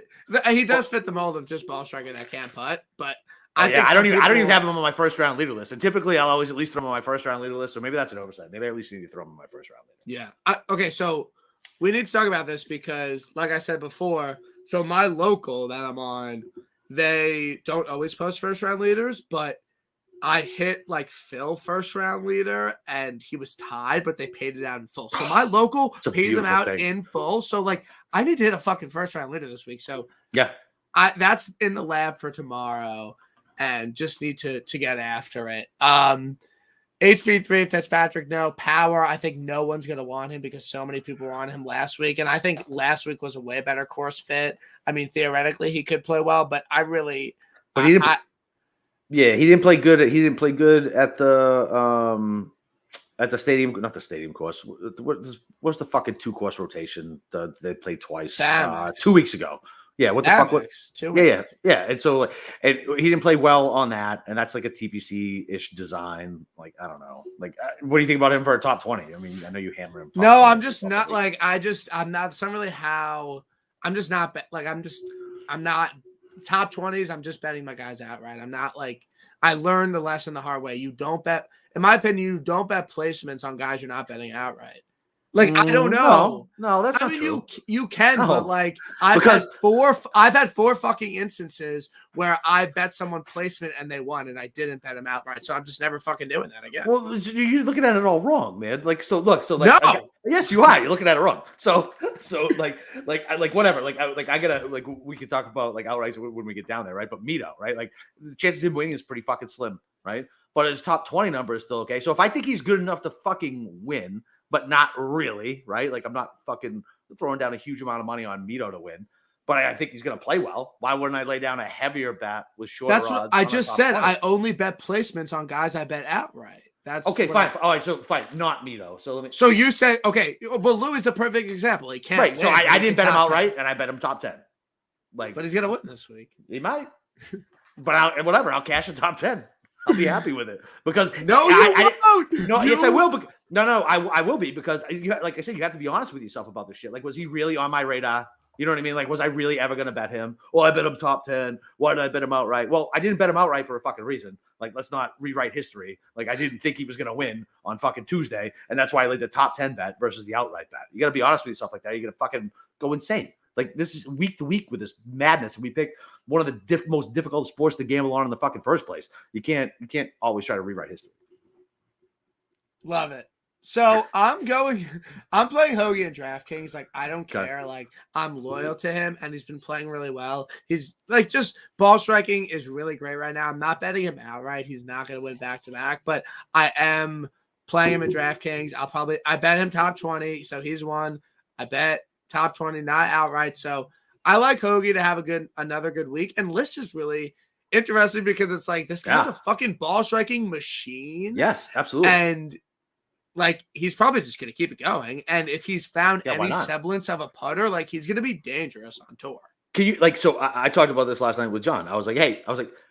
He does fit the mold of just ball striker that can't putt, but I don't even have him on my first round leader list. And typically I'll always at least throw him on my first round leader list. So maybe that's an oversight. Maybe I at least need to throw him on my first round leader. Yeah. Okay. So we need to talk about this because, like I said before, so my local that I'm on, they don't always post first round leaders, but I hit like Phil first round leader and he was tied, but they paid it out in full. So my local pays him out in full. So like I need to hit a fucking first round leader this week. So yeah, that's in the lab for tomorrow and just need to get after it. HV3 Fitzpatrick, no. Power, I think no one's going to want him because so many people were on him last week. And I think last week was a way better course fit. I mean, theoretically, he could play well, but I really – But he didn't he didn't play good. He didn't play good at the stadium – not the stadium course. What's the fucking 2-course rotation they played twice 2 weeks ago? Yeah, what the fuck? Yeah. And so, and he didn't play well on that, and that's like a TPC-ish design. Like, I don't know. Like, what do you think about him for a top 20? I mean, I know you hammer him. No, I'm just not like I'm not. It's not really how. I'm just not I'm not top 20s. I'm just betting my guys outright. I'm not like I learned the lesson the hard way. You don't bet. In my opinion, you don't bet placements on guys you're not betting outright. Like, I don't know. No, that's not true. You can, but like I've had 4 fucking instances where I bet someone placement and they won and I didn't bet them outright. So I'm just never fucking doing that again. Well, you're looking at it all wrong, man. Like, no. Yes, you are. You're looking at it wrong. So like whatever. I gotta we could talk about like outright when we get down there, right? But Mito, right? Like the chances of him winning is pretty fucking slim, right? But his top 20 number is still okay. So if I think he's good enough to fucking win, but not really, right? Like I'm not fucking throwing down a huge amount of money on Mito to win. But I think he's going to play well. Why wouldn't I lay down a heavier bet with shorter odds? That's what I just said. 20? I only bet placements on guys I bet outright. That's okay, fine. All right, so fine, not Mito. So you said okay, but Louis is the perfect example. He can't. Right. Win, so I didn't bet him outright, 10. and I bet him top 10. But he's gonna win this week. He might. But whatever. I'll cash a top 10. I'll be happy with it because no, you won't. No, yes, I will. I will be because like I said, you have to be honest with yourself about this shit. Like, was he really on my radar? You know what I mean? Like, was I really ever going to bet him? Oh, I bet him top 10. Why did I bet him outright? Well, I didn't bet him outright for a fucking reason. Like, let's not rewrite history. Like, I didn't think he was going to win on fucking Tuesday. And that's why I laid the top 10 bet versus the outright bet. You got to be honest with yourself like that. You're going to fucking go insane. Like, this is week to week with this madness. And we picked one of the most difficult sports to gamble on in the fucking first place. You can't always try to rewrite history. Love it. So I'm playing Hoagie in DraftKings. Like, I don't care. Like, I'm loyal to him, and he's been playing really well. He's like, just ball striking is really great right now. I'm not betting him outright. He's not going to win back to back, but I am playing him in DraftKings. I bet him top 20, so he's won. I bet top 20, not outright. So I like Hoagie to have another good week. And List is really interesting because it's like this guy's a fucking ball striking machine. Yes, absolutely. And like, he's probably just going to keep it going. And if he's found any semblance of a putter, like, he's going to be dangerous on tour. Can you, like, so I talked about this last night with John. I was like,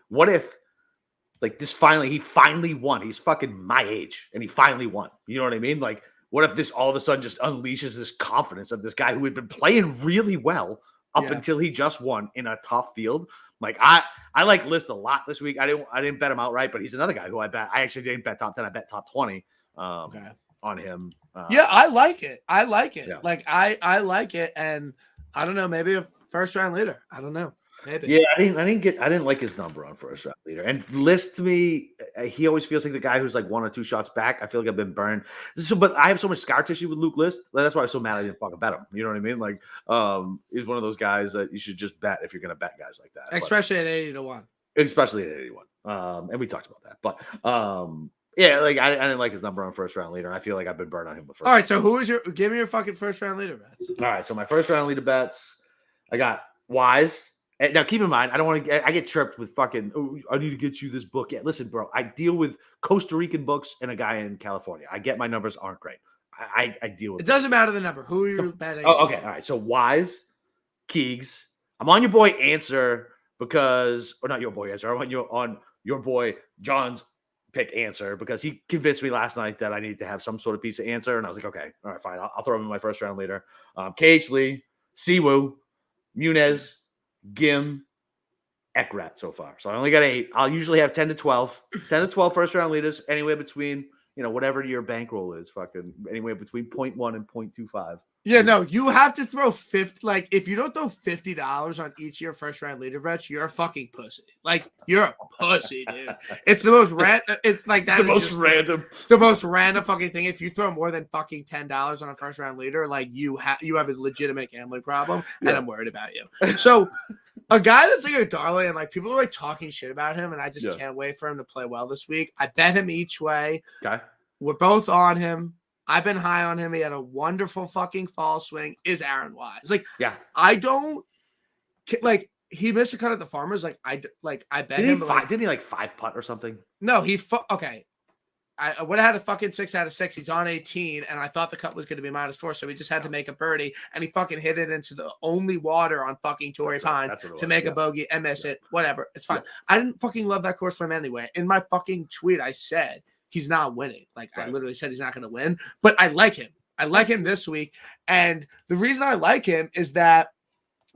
what if, like, he finally won? He's fucking my age, and he finally won. You know what I mean? Like, what if this all of a sudden just unleashes this confidence of this guy who had been playing really well up until he just won in a tough field? Like, I like List a lot this week. I didn't bet him outright, but he's another guy who I actually didn't bet top 10. I bet top 20. On him. I like it. Yeah. Like, I like it. And I don't know, maybe a first round leader. I don't know. Maybe. Yeah, I didn't like his number on first round leader. And List to me, he always feels like the guy who's like 1 or 2 shots back. I feel like I've been burned. But I have so much scar tissue with Luke List. That's why I was so mad I didn't fucking bet him. You know what I mean? Like, he's one of those guys that you should just bet if you're gonna bet guys like that. Especially at 80-1. Especially at 81. And we talked about that. But yeah, like I didn't like his number on first round leader. I feel like I've been burned on him before. All right, so give me your fucking first round leader bets. All right, so my first round leader bets, I got Wise. And now keep in mind, I get chirped with fucking, oh, I need to get you this book. Yeah, listen, bro, I deal with Costa Rican books and a guy in California. I get my numbers aren't great. I deal with it. Doesn't matter the number. Who are you betting? Oh, okay, all right. So Wise, Keegs. I'm on your boy Answer because, or not your boy Answer. I'm on your boy John's pick Answer because he convinced me last night that I needed to have some sort of piece of Answer, and I was like, okay, all right, fine, I'll throw him in my first round leader. KH Lee, Siwoo, Munez, Gim, Ekrat so far. So I only got 8. I'll usually have 10 to 12 first round leaders, anywhere between, whatever your bankroll is, fucking anywhere between 0.1 and 0.25. Yeah, no, you have to throw 50. Like, if you don't throw $50 on each of your first round leader bets, you're a fucking pussy. Like, you're a pussy, dude. It's the most random. It's like that. The most random fucking thing. If you throw more than fucking $10 on a first round leader, like you have a legitimate gambling problem, and I'm worried about you. So, a guy that's like a darling, and like people are like talking shit about him, and I just can't wait for him to play well this week. I bet him each way. Okay, we're both on him. I've been high on him. He had a wonderful fucking fall swing. Is Aaron Wise. Like, I don't like, he missed a cut at the Farmers. Like, I bet him. Didn't he like 5 putt or something? No, okay. I would have had a fucking 6 out of 6. He's on 18, and I thought the cut was going to be -4, so he just had to make a birdie, and he fucking hit it into the only water on fucking Torrey Pines to make a bogey and miss it. Whatever. It's fine. I didn't fucking love that course for him anyway. In my fucking tweet, I said, he's not winning. Like, I literally said he's not going to win, but I like him. I like him this week. And the reason I like him is that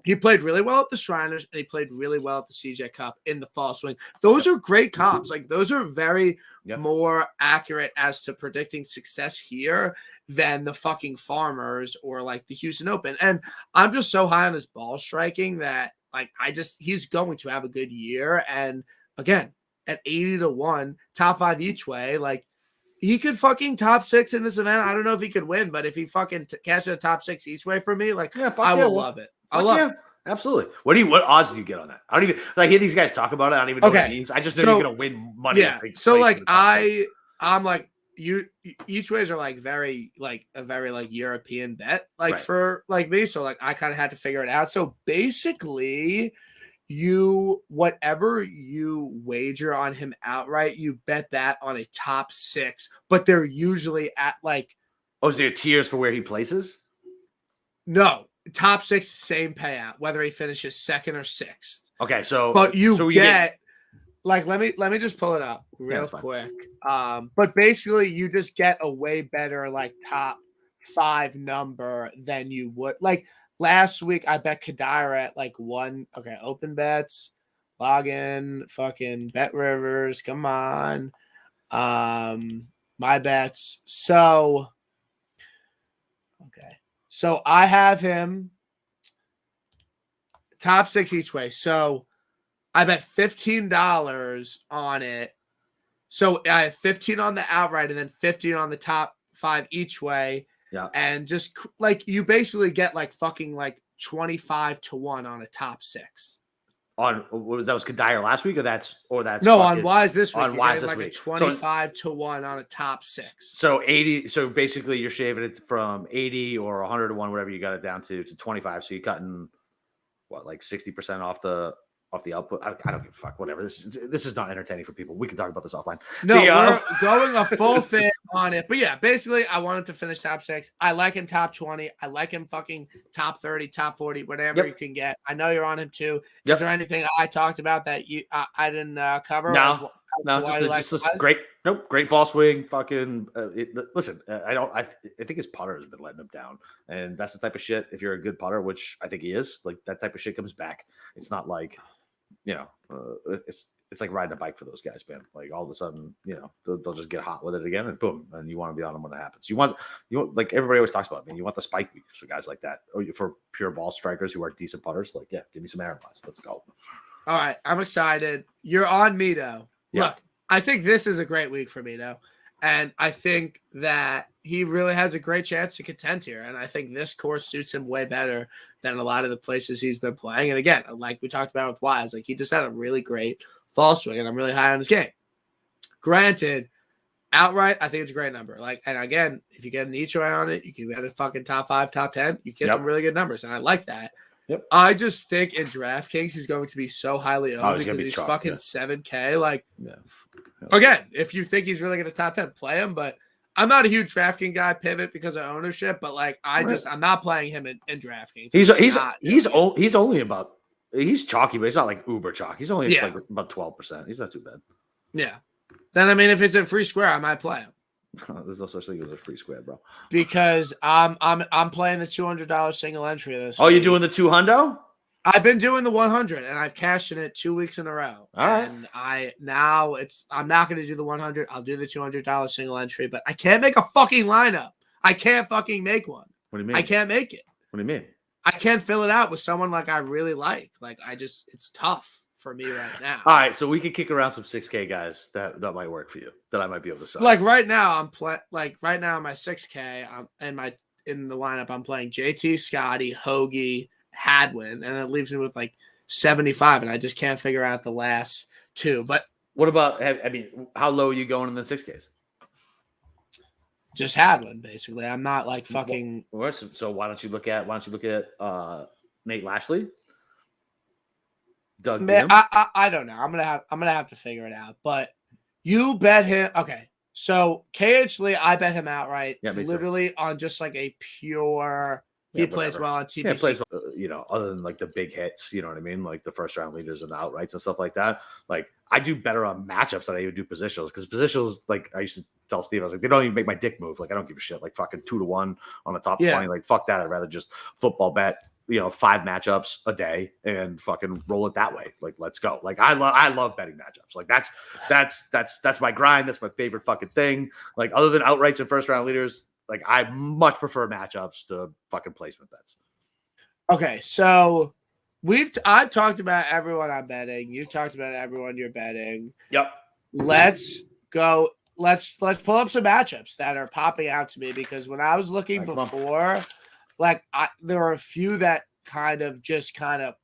he played really well at the Shriners and he played really well at the CJ Cup in the fall swing. Those are great comps. Like, those are very more accurate as to predicting success here than the fucking Farmers or like the Houston Open. And I'm just so high on his ball striking that, like, he's going to have a good year. And again, at 80-1, top 5 each way, like, he could fucking top 6 in this event. I don't know if he could win, but if he fucking catches a top 6 each way for me, like, I will love it. I love it. Absolutely. What odds do you get on that? I don't even like hear these guys talk about it. I don't even know what it means. I just know you're gonna win money. Yeah. So like I'm like each ways are like very like a very like European bet like Right. for like me. So like I kind of had to figure it out. So basically, whatever you wager on him outright, you bet that on a top 6, but they're usually at like Oh, is there tiers for where he places? no top 6 same payout whether he finishes 2nd or 6th. Okay, so But you so get like let me just pull it up real quick. But basically you just get a way better like top 5 number than you would like last week. I bet Kadira at like 1. Okay, open bets, login, fucking bet rivers. Come on. My bets. So okay. So I have him top 6 each way. So I bet $15 on it. So I have 15 on the outright and then 15 on the top 5 each way. Yeah. And just like you basically get like fucking like 25-1 on a top 6. On that was Kadire last week, or that's no on Wise this week. On Wise this like week, a 25-1 on a top 6. So 80. So basically, you're shaving it from 80 or 100-1, whatever you got it down to 25. So you're cutting what, like 60% off the output. I don't give a fuck. Whatever. This is not entertaining for people. We can talk about this offline. No, we're going a full fit on it. But yeah, basically, I wanted to finish top 6. I like him top 20. I like him fucking top 30, top 40, whatever you can get. I know you're on him too. Is there anything I talked about that I didn't cover? No, just great. Nope, great fall swing. Fucking listen. I think his putter has been letting him down, and that's the type of shit. If you're a good putter, which I think he is, like that type of shit comes back. It's not like, it's like riding a bike for those guys, man. Like all of a sudden, they'll just get hot with it again, and boom, and you want to be on them when it happens. You want like everybody always talks about, man. You want the spike weeks for guys like that, or for pure ball strikers who are decent putters. Like, yeah, give me some Aaron Wise. Let's go. All right, I'm excited. You're on Mito. Yeah. Look, I think this is a great week for Mito, and I think that he really has a great chance to contend here. And I think this course suits him way better than a lot of the places he's been playing. And again, like we talked about with Wise, like he just had a really great fall swing, and I'm really high on his game. Granted, outright, I think it's a great number. Like, and again, if you get an each way on it, you can get a fucking top 5, top 10. You get some really good numbers, and I like that. Yep. I just think in DraftKings he's going to be so highly owned because he's fucking 7K. Like, again, if you think he's really going to top 10, play him. But I'm not a huge DraftKings guy, pivot because of ownership. But like, I'm not playing him in DraftKings. He's only about, he's chalky, but he's not like uber chalky. He's only like about 12%. He's not too bad. Yeah. Then I mean, if it's a free square, I might play him. There's no such thing as a free square, bro. Because I'm playing the $200 single entry this week. You're doing the 200? I've been doing the 100, and I've cashed in it 2 weeks in a row. All right. And I'm not going to do the 100. I'll do the $200 single entry, but I can't make a fucking lineup. I can't fucking make one. What do you mean? I can't make it. What do you mean? I can't fill it out with someone like I really like. Like it's tough for me right now. All right, so we could kick around some 6K guys that might work for you, that I might be able to sell. Like right now, right now my 6K, in the lineup, I'm playing JT, Scotty, Hoagie, Hadwin, and it leaves me with like 75, and I just can't figure out the last 2. But what about? How low are you going in the 6Ks? Just Hadwin, basically. I'm not like fucking. So why don't you look at Nate Lashley? Doug, man, I don't know. I'm gonna have to figure it out. But you bet him. Okay, so KH Lee, I bet him outright. Yeah, literally on just like a pure. He plays well on TBC. Yeah, plays well, other than like the big hits, you know what I mean? Like the first round leaders and the outrights and stuff like that. Like I do better on matchups than I even do positionals, because positionals, like I used to tell Steve, I was like, they don't even make my dick move. Like I don't give a shit. Like fucking 2-1 on the top 20. Like fuck that. I'd rather just football bet, 5 matchups a day and fucking roll it that way. Like let's go. Like I love betting matchups. Like that's my grind. That's my favorite fucking thing. Like other than outrights and first round leaders, like I much prefer matchups to fucking placement bets. Okay, so I've talked about everyone I'm betting. You've talked about everyone you're betting. Yep. Let's go. Let's pull up some matchups that are popping out to me, because when I was looking before, there were a few that kind of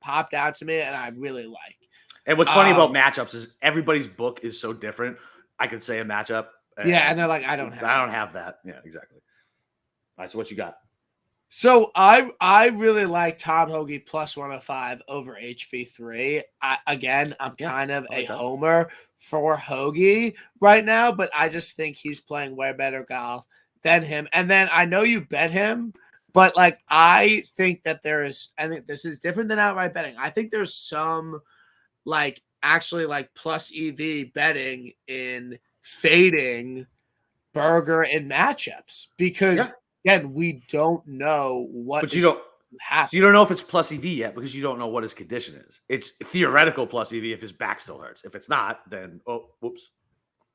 popped out to me and I really like. And what's funny about matchups is everybody's book is so different. I could say a matchup Yeah, and they're like, I don't have that. Yeah, exactly. All right, so what you got? So I really like Tom Hoagie plus 105 over HV3. I'm kind of a homer for Hoagie right now, but I just think he's playing way better golf than him. And then I know you bet him, but like I think this is different than outright betting. I think there's some like actually like plus EV betting in fading Berger in matchups because again, we don't know what. But you don't know if it's plus EV yet because you don't know what his condition is. It's theoretical plus EV if his back still hurts. If it's not, then whoops.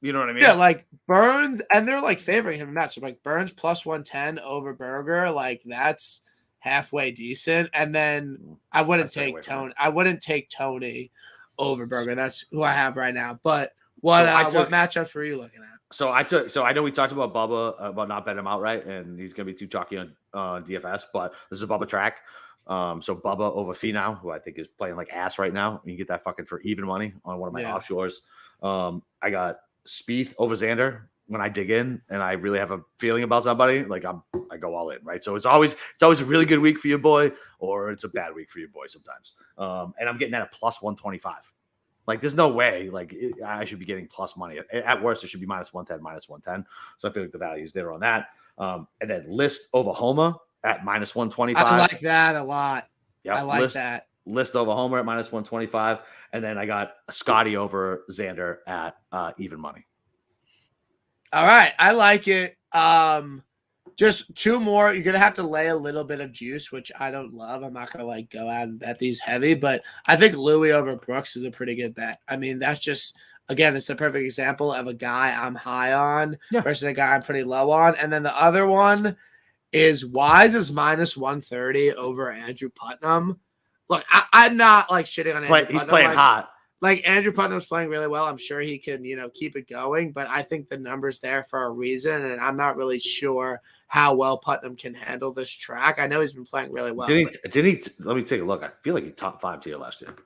You know what I mean? Yeah, like Burns, and they're like favoring him in match. So like Burns plus 110 over Berger, like that's halfway decent. And then I wouldn't take Tony. I wouldn't take Tony over Berger. That's who I have right now. But what matchups were you looking at? So I know we talked about Bubba about not betting him outright, and he's going to be too chalky on DFS, but this is a Bubba track. So Bubba over Finau, who I think is playing like ass right now. You get that fucking for even money on one of my offshores. I got Spieth over Xander when I dig in, and I really have a feeling about somebody. Like I go all in, right? So it's always a really good week for your boy, or it's a bad week for your boy sometimes. And I'm getting that at plus 125. Like, there's no way, I should be getting plus money. At worst, it should be minus 110, minus 110. So I feel like the value is there on that. And then List over Homa at minus 125. I like that a lot. Yep. I like that. List over Homer at minus 125. And then I got Scotty over Xander at even money. All right. I like it. Just two more. You're going to have to lay a little bit of juice, which I don't love. I'm not going to go out and bet these heavy, but I think Louis over Brooks is a pretty good bet. I mean, that's just, again, it's the perfect example of a guy I'm high on versus a guy I'm pretty low on. And then the other one is Wise is minus 130 over Andrew Putnam. Look, I'm not shitting on Andrew Putnam. He's playing hot. Andrew Putnam's playing really well. I'm sure he can, keep it going, but I think the number's there for a reason, and I'm not really sure how well Putnam can handle this track. I know he's been playing really well. Did he? Let me take a look. I feel like he top 5 tier last year.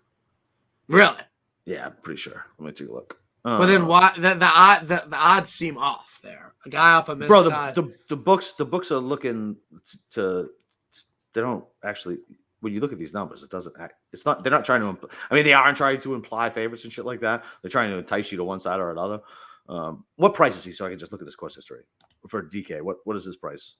Really? Yeah, I'm pretty sure. Let me take a look. But then why the odds seem off there? A guy off a bro. The books are looking to. They don't actually. When you look at these numbers, it doesn't act. It's not. They're not trying to. I mean, they are trying to imply favorites and shit like that. They're trying to entice you to one side or another. What price is he? So I can just look at this course history for DK. What is his price?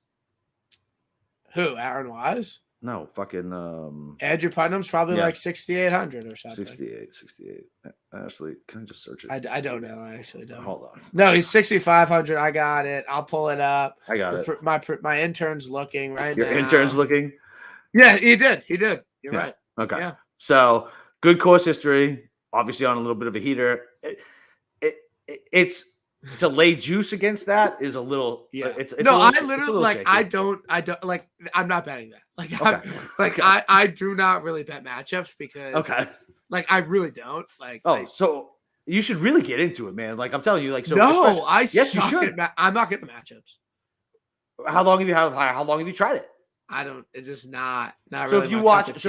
Who? Aaron Wise? No, fucking. Andrew Putnam's probably like 6,800 or something. 68. Actually, can I just search it? I don't know. I actually don't. Hold on. No, he's 6,500. I got it. I'll pull it up. I got it. My intern's looking right now. Your intern's looking. Yeah, he did. You're right. Okay. Yeah. So good course history. Obviously on a little bit of a heater. It's to lay juice against that is a little. Yeah. It's no, I literally shaky. I don't I'm not betting that. Okay. I do not really bet matchups because I really don't so you should really get into it, man. Like I'm telling you, yes, you should. I'm not getting the matchups. How long have you tried it? I don't. It's just not really. So if you watch,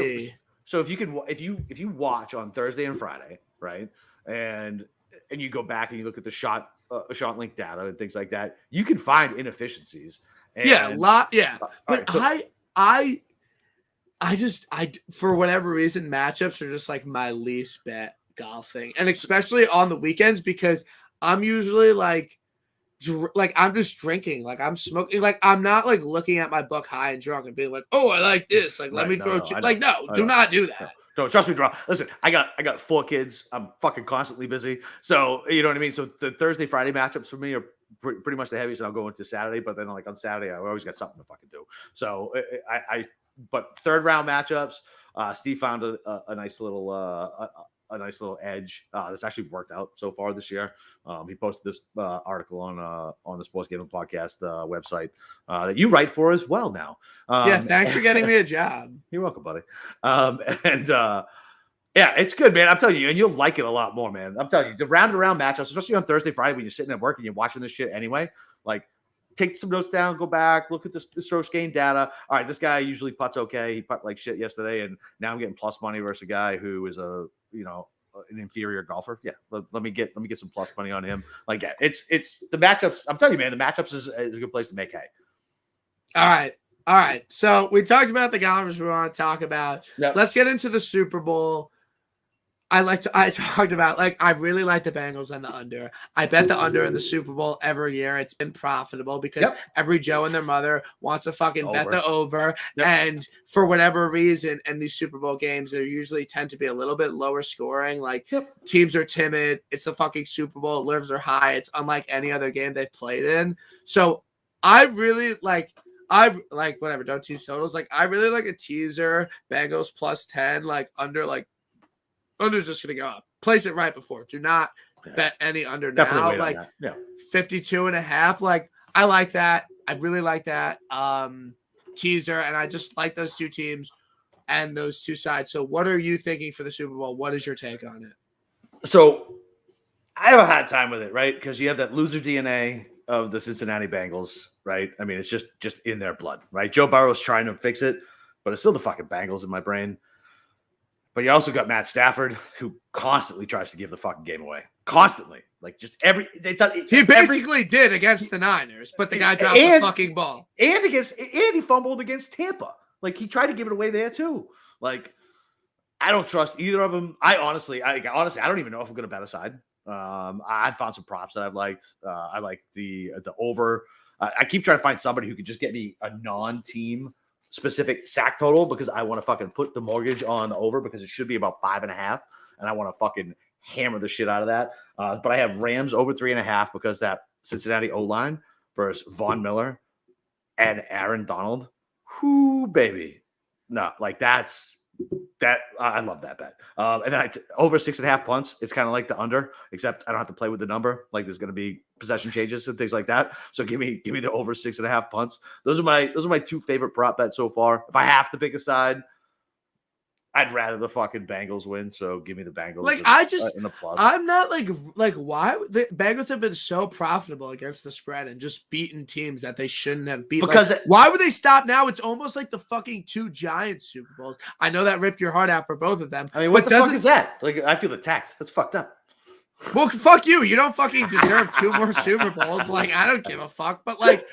so if you watch on Thursday and Friday, right, and you go back and you look at the shot link data and things like that, you can find inefficiencies. And, but I just for whatever reason matchups are just my least bet golf thing, and especially on the weekends because I'm usually I'm just drinking, I'm smoking, I'm not looking at my book high and drunk and being oh, I like this, let me throw do not do that. No, trust me, bro. Listen, I got 4 kids. I'm fucking constantly busy. So you know what I mean. So the Thursday, Friday matchups for me are pretty much the heaviest. And I'll go into Saturday, but then on Saturday, I always got something to fucking do. So but third round matchups, Steve found a nice little edge. That's actually worked out so far this year. He posted this article on the Sports Gambling Podcast website that you write for as well now. Thanks for getting me a job. You're welcome, buddy. It's good, man. I'm telling you, and you'll like it a lot more, man. I'm telling you, the round-to-round matchups, especially on Thursday, Friday, when you're sitting at work and you're watching this shit anyway, take some notes down, go back, look at the strokes gained data. All right, this guy usually putts okay. He putt like shit yesterday, and now I'm getting plus money versus a guy who is a an inferior golfer. Yeah, let me get some plus money on him. Like, yeah, it's the matchups. I'm telling you, man, the matchups is a good place to make hay. All right. So we talked about the golfers we want to talk about. Yep. Let's get into the Super Bowl. I talked about, like, I really like the Bengals and the under. I bet the under in the Super Bowl every year. It's been profitable because every Joe and their mother wants to fucking bet the over. Yep. And for whatever reason, in these Super Bowl games, they usually tend to be a little bit lower scoring. Like, teams are timid. It's the fucking Super Bowl. Nerves are high. It's unlike any other game they've played in. So I really like – whatever, don't tease totals. Like, I really like a teaser, Bengals plus 10, like under's just going to go up. Place it right before. Do not bet any under now. Like, 52.5. Like, I like that. I really like that teaser, and I just like those two teams and those two sides. So what are you thinking for the Super Bowl? What is your take on it? So I have a hard time with it, right? Because you have that loser DNA of the Cincinnati Bengals, right? I mean, it's just in their blood, right? Joe Burrow's trying to fix it, but it's still the fucking Bengals in my brain. But you also got Matt Stafford, who constantly tries to give the fucking game away. Constantly. Like, just he basically did against the Niners, but the guy dropped the fucking ball. And he fumbled against Tampa. Like, he tried to give it away there too. Like, I don't trust either of them. I honestly, I don't even know if I'm going to bet a side. I found some props that I've liked. I like the over. I keep trying to find somebody who could just get me a non-team specific sack total because I want to fucking put the mortgage on the over because it should be about 5.5, and I want to fucking hammer the shit out of that. But I have Rams over 3.5 because that Cincinnati O-line versus Von Miller and Aaron Donald. Whoo, baby. No, like that I love that bet. And then over 6.5 punts. It's kind of like the under, except I don't have to play with the number. Like, there's going to be possession changes and things like that. So give me the over 6.5 punts. Those are my two favorite prop bets so far. If I have to pick a side, I'd rather the fucking Bengals win. So give me the Bengals. Like, in the plus. I'm not like why the Bengals have been so profitable against the spread and just beaten teams that they shouldn't have beat. Because why would they stop now? It's almost like the fucking two Giants Super Bowls. I know that ripped your heart out for both of them. I mean, what the fuck is that? Like, I feel attacked. That's fucked up. Well, fuck you. You don't fucking deserve 2 more Super Bowls. Like, I don't give a fuck. But, like,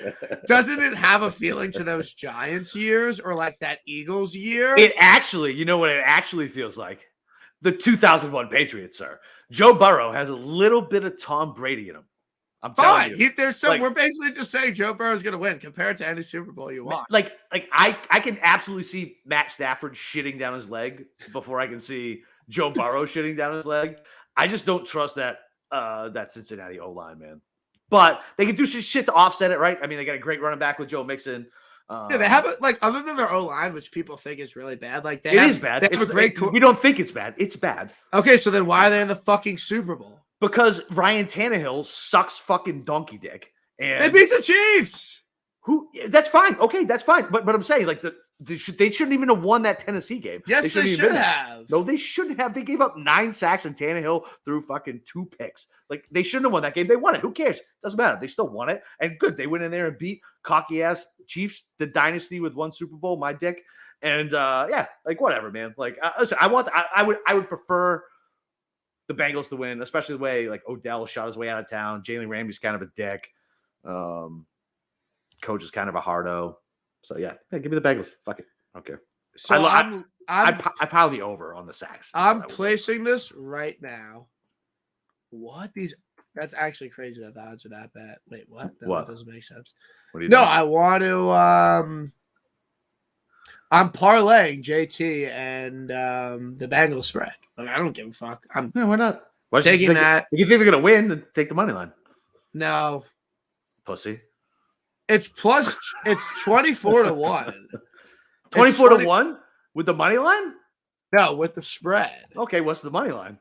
doesn't it have a feeling to those Giants years or, like, that Eagles year? It actually, you know what it actually feels like? The 2001 Patriots, sir. Joe Burrow has a little bit of Tom Brady in him. I'm telling you. We're basically just saying Joe Burrow's going to win compared to any Super Bowl you want. Like I can absolutely see Matt Stafford shitting down his leg before I can see Joe Burrow shitting down his leg. I just don't trust that Cincinnati O-line, man. But they can do shit to offset it, right? I mean, they got a great running back with Joe Mixon. They have other than their O-line, which people think is really bad. Like, it is bad. They have a great. We don't think it's bad. It's bad. Okay, so then why are they in the fucking Super Bowl? Because Ryan Tannehill sucks fucking donkey dick, and they beat the Chiefs. That's fine. Okay, that's fine. But I'm saying, like, they shouldn't even have won that Tennessee game. Yes, they should have. No, they shouldn't have. They gave up 9 sacks and Tannehill threw fucking 2 picks. Like, they shouldn't have won that game. They won it. Who cares? Doesn't matter. They still won it. And good. They went in there and beat cocky ass Chiefs, the dynasty with 1 Super Bowl, my dick. And like, whatever, man. Like, listen, I would prefer the Bengals to win, especially the way, like, Odell shot his way out of town. Jalen Ramsey's kind of a dick. Coach is kind of a hardo. So yeah, give me the Bengals. Fuck it. I don't care. So I pile the over on the sacks. I'm placing this right now. That's actually crazy that the odds are that bad. Wait, what? No, what? That doesn't make sense. What do you I want to I'm parlaying JT and the Bengals spread. Like, I don't give a fuck. Why not? Taking that. If you think they're gonna win, then take the money line. No. Pussy. It's 24 to 1. 24 to 1 with the money line? No, with the spread. Okay, what's the money line?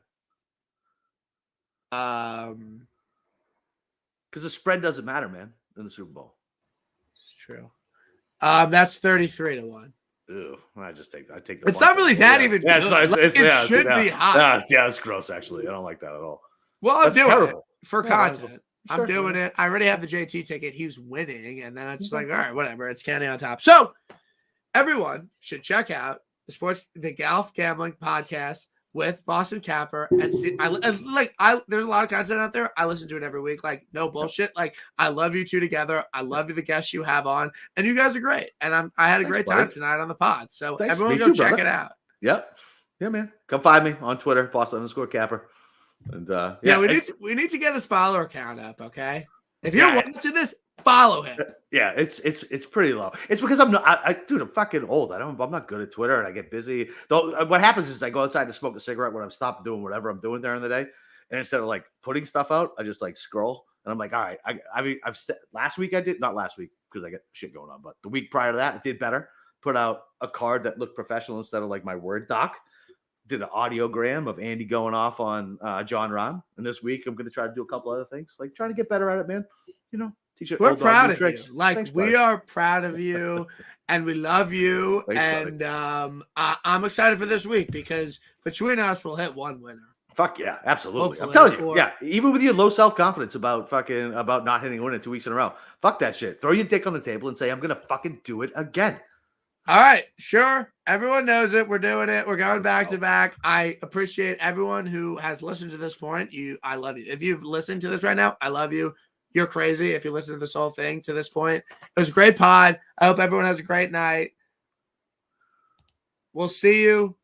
Because the spread doesn't matter, man, in the Super Bowl. It's true. That's 33 to 1. Ew, I take the. It's not really that even. Yeah, good. It should be high. Yeah, it's gross. Actually, I don't like that at all. Well, I'm doing it for content. Sure. I'm doing it. I already have the JT ticket. He's winning, and then it's like, all right, whatever. It's Candy on top. So everyone should check out the Golf Gambling Podcast with Boston Capper and see. There's a lot of content out there. I listen to it every week. Like, no bullshit. Like, I love you two together. I love you, the guests you have on, and you guys are great. And I had a great time tonight on the pod. So everyone go check it out. Yep. Yeah, man. Come find me on Twitter, Boston_Capper. And we need to get his follower count up. Okay, if you're watching this, follow him. Yeah, it's pretty low. It's because I'm not, dude, I'm fucking old. I'm not good at Twitter, and I get busy. Though what happens is I go outside to smoke a cigarette when I'm stopped doing whatever I'm doing during the day, and instead of like putting stuff out, I just like scroll, and I'm like, all right. I mean, I've said last week not last week because I got shit going on, but the week prior to that, I did better. Put out a card that looked professional instead of like my Word doc. Did an audiogram of Andy going off on John Rahm, and this week I'm going to try to do a couple other things, like trying to get better at it, man. You know. We're proud of you. Like, thanks, we are proud of you, and we love you. Thanks, and I'm excited for this week because between us, we'll hit one winner. Fuck yeah, absolutely. Hopefully. I'm telling you, yeah. Even with your low self-confidence about not hitting a winner 2 weeks in a row, fuck that shit. Throw your dick on the table and say, I'm gonna fucking do it again. All right, sure. Everyone knows it. We're doing it. We're going back to back. I appreciate everyone who has listened to this point. I love you. If you've listened to this right now, I love you. You're crazy if you listen to this whole thing to this point. It was a great pod. I hope everyone has a great night. We'll see you